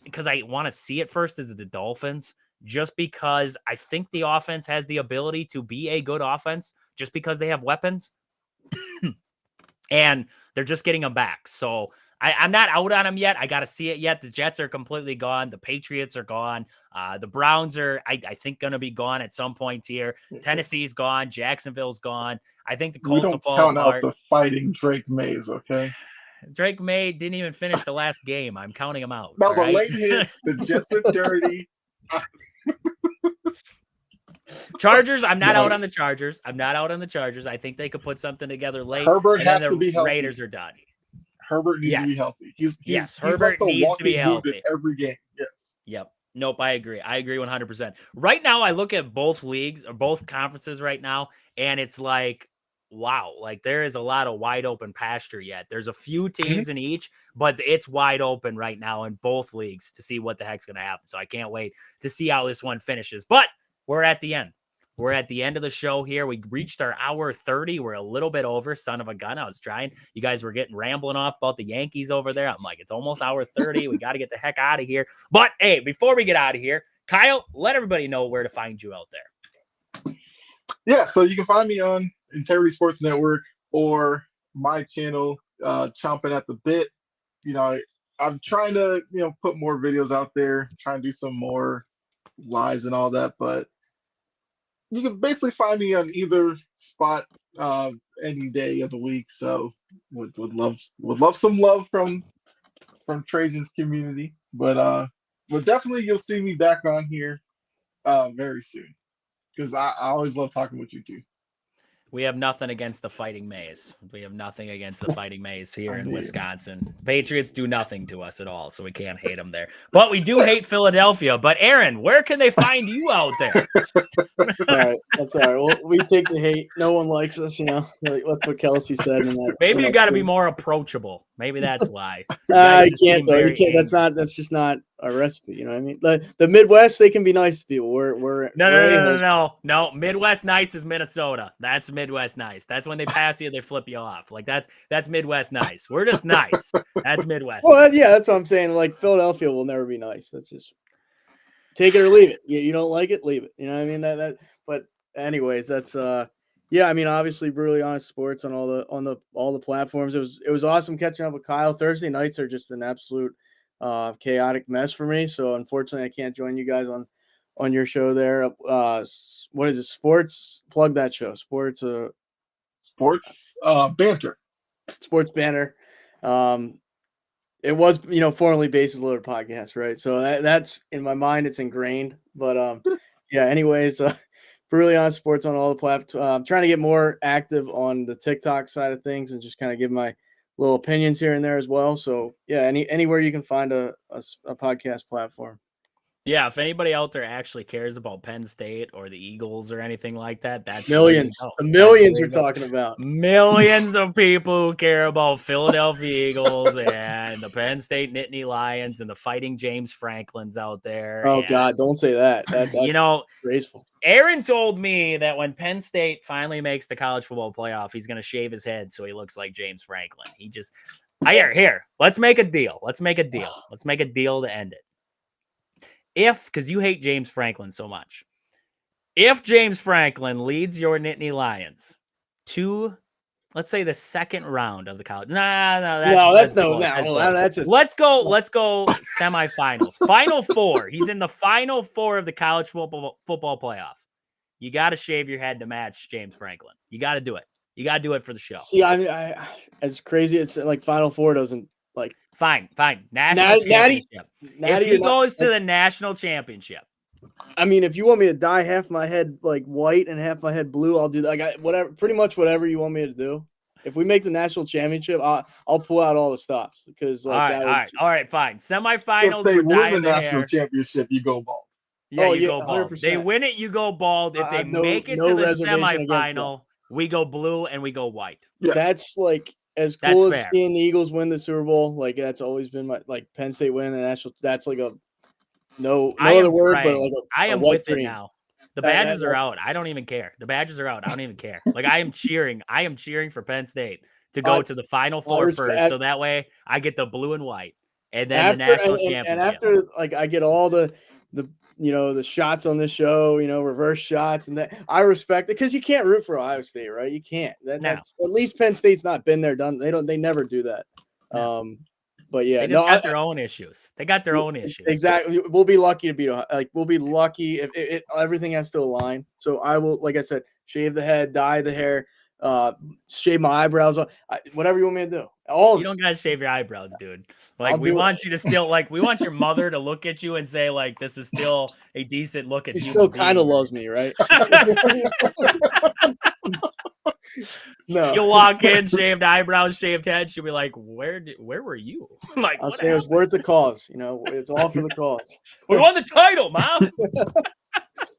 because I want to see it first is the Dolphins, just because I think the offense has the ability to be a good offense just because they have weapons and they're just getting them back. So I'm not out on them yet. I got to see it yet. The Jets are completely gone. The Patriots are gone. The Browns are, I think, going to be gone at some point here. Tennessee's gone. Jacksonville's gone. I think the Colts will fall count apart. out the fighting Drake Mays, okay? Drake May didn't even finish the last game. I'm counting him out. That was right? a late hit. The Jets are dirty. Chargers, I'm not out on the Chargers. I think they could put something together late. Herbert and has then to be healthy. Raiders are done. Herbert needs to be healthy. He's Herbert like the needs to be walking healthy wounded every game. Yes. Yep. Nope. I agree 100%. Right now, I look at both leagues or both conferences right now, and it's like, wow, like there is a lot of wide open pasture yet. There's a few teams in each, but it's wide open right now in both leagues to see what the heck's going to happen. So I can't wait to see how this one finishes. But we're at the end. We're at the end of the show here. We reached our hour 30. We're a little bit over. Son of a gun. I was trying. You guys were getting rambling off about the Yankees over there. I'm like, it's almost hour 30. We got to get the heck out of here. But hey, before we get out of here, Kyle, let everybody know where to find you out there. Yeah, so you can find me on Integrity Sports Network or my channel, Chomping at the Bit. I'm trying to, put more videos out there, try and do some more lives and all that, but you can basically find me on either spot any day of the week. So would love some love from Trajan's community. But definitely you'll see me back on here very soon. Because I always love talking with you too. We have nothing against the Fighting Mays. We have nothing against the Fighting Mays here in Wisconsin. Patriots do nothing to us at all, so we can't hate them there. But we do hate Philadelphia. But Aaron, where can they find you out there? All right, that's all right. Well, we take the hate. No one likes us, That's what Kelsey said. Maybe you got to be more approachable. Maybe that's why. I can't though. You can't. That's just not a recipe. You know what I mean? The Midwest, they can be nice to people. No. Midwest nice is Minnesota. That's Midwest nice. That's when they pass you, they flip you off. Like that's Midwest nice. We're just nice. That's Midwest. Well, yeah, that's what I'm saying. Like Philadelphia will never be nice. That's just take it or leave it. You don't like it, leave it. You know what I mean? But anyways, that's yeah. I mean, obviously, Brutally Honest Sports on all the platforms. It was awesome catching up with Kyle. Thursday nights are just an absolute chaotic mess for me. So unfortunately, I can't join you guys on your show there. What is it? Sports? Plug that show. Sports Banter. Sports Banter. It was, formerly Bases Loaded Podcast, right? So that's in my mind, it's ingrained. But yeah, anyways, Brutally Honest Sports on all the platforms. I'm trying to get more active on the TikTok side of things and just kind of give my little opinions here and there as well. So yeah, anywhere you can find a podcast platform. Yeah, if anybody out there actually cares about Penn State or the Eagles or anything like that, that's millions. The millions we're talking about. Millions of people who care about Philadelphia Eagles and the Penn State Nittany Lions and the Fighting James Franklins out there. Oh, God, don't say that. That's graceful. Aaron told me that when Penn State finally makes the college football playoff, he's going to shave his head so he looks like James Franklin. Here, let's make a deal. Let's make a deal to end it. Because you hate James Franklin so much, if James Franklin leads your Nittany Lions to, let's say, the second round of the college, let's go semifinals, Final Four. He's in the Final Four of the college football playoff. You got to shave your head to match James Franklin. You got to do it. You got to do it for the show. See, I as crazy as like Final Four doesn't. Like fine. National championship. If he goes to the national championship. I mean, if you want me to dye half my head like white and half my head blue, I'll do that. Pretty much whatever you want me to do. If we make the national championship, I'll pull out all the stops because all right, fine. Semifinals. If they win the national championship, you go bald. Yeah, you go bald. 100%. They win it, you go bald. If they make it to the semifinal, we go blue and we go white. Yeah. That's like. As cool as seeing the Eagles win the Super Bowl, like that's always been my Penn State win the national. That's like no I am other word, but praying. like I a am white with dream. it now. The That- Badgers that- are out. I don't even care. The Badgers are out. I don't even care. Like I am cheering. I am cheering for Penn State to go to the Final Four first, so that way I get the blue and white, and then the national championship. And after, like, I get all the the shots on this show, reverse shots, and that I respect it because you can't root for Ohio State, right? You can't. That's at least Penn State's not been there, done. They never do that. No. But yeah, They just got their own issues. They got their own issues. Exactly. We'll be lucky to beat Ohio. Like, we'll be lucky if everything has to align. So I will, like I said, shave the head, dye the hair, shave my eyebrows, whatever you want me to do. You don't gotta shave your eyebrows, dude. Like, we want you to still, like, we want your mother to look at you and say, like, this is still a decent looking. She still kind of loves me, right? No. She'll walk in, shaved eyebrows, shaved head. She'll be like, where were you? Like, I'll say it was worth the cause. It's all for the cause. We won the title, Mom.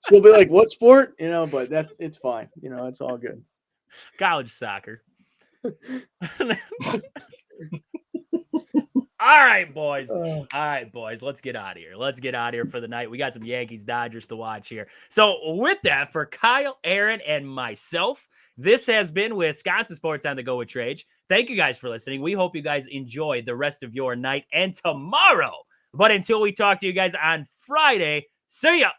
She'll be like, what sport? But it's fine. It's all good. College soccer. All right, boys. Let's get out of here. Let's get out of here for the night. We got some Yankees Dodgers to watch here. So with that, for Kyle, Aaron, and myself, this has been Wisconsin Sports on the Go with Trage. Thank you guys for listening. We hope you guys enjoy the rest of your night and tomorrow. But until we talk to you guys on Friday, see ya.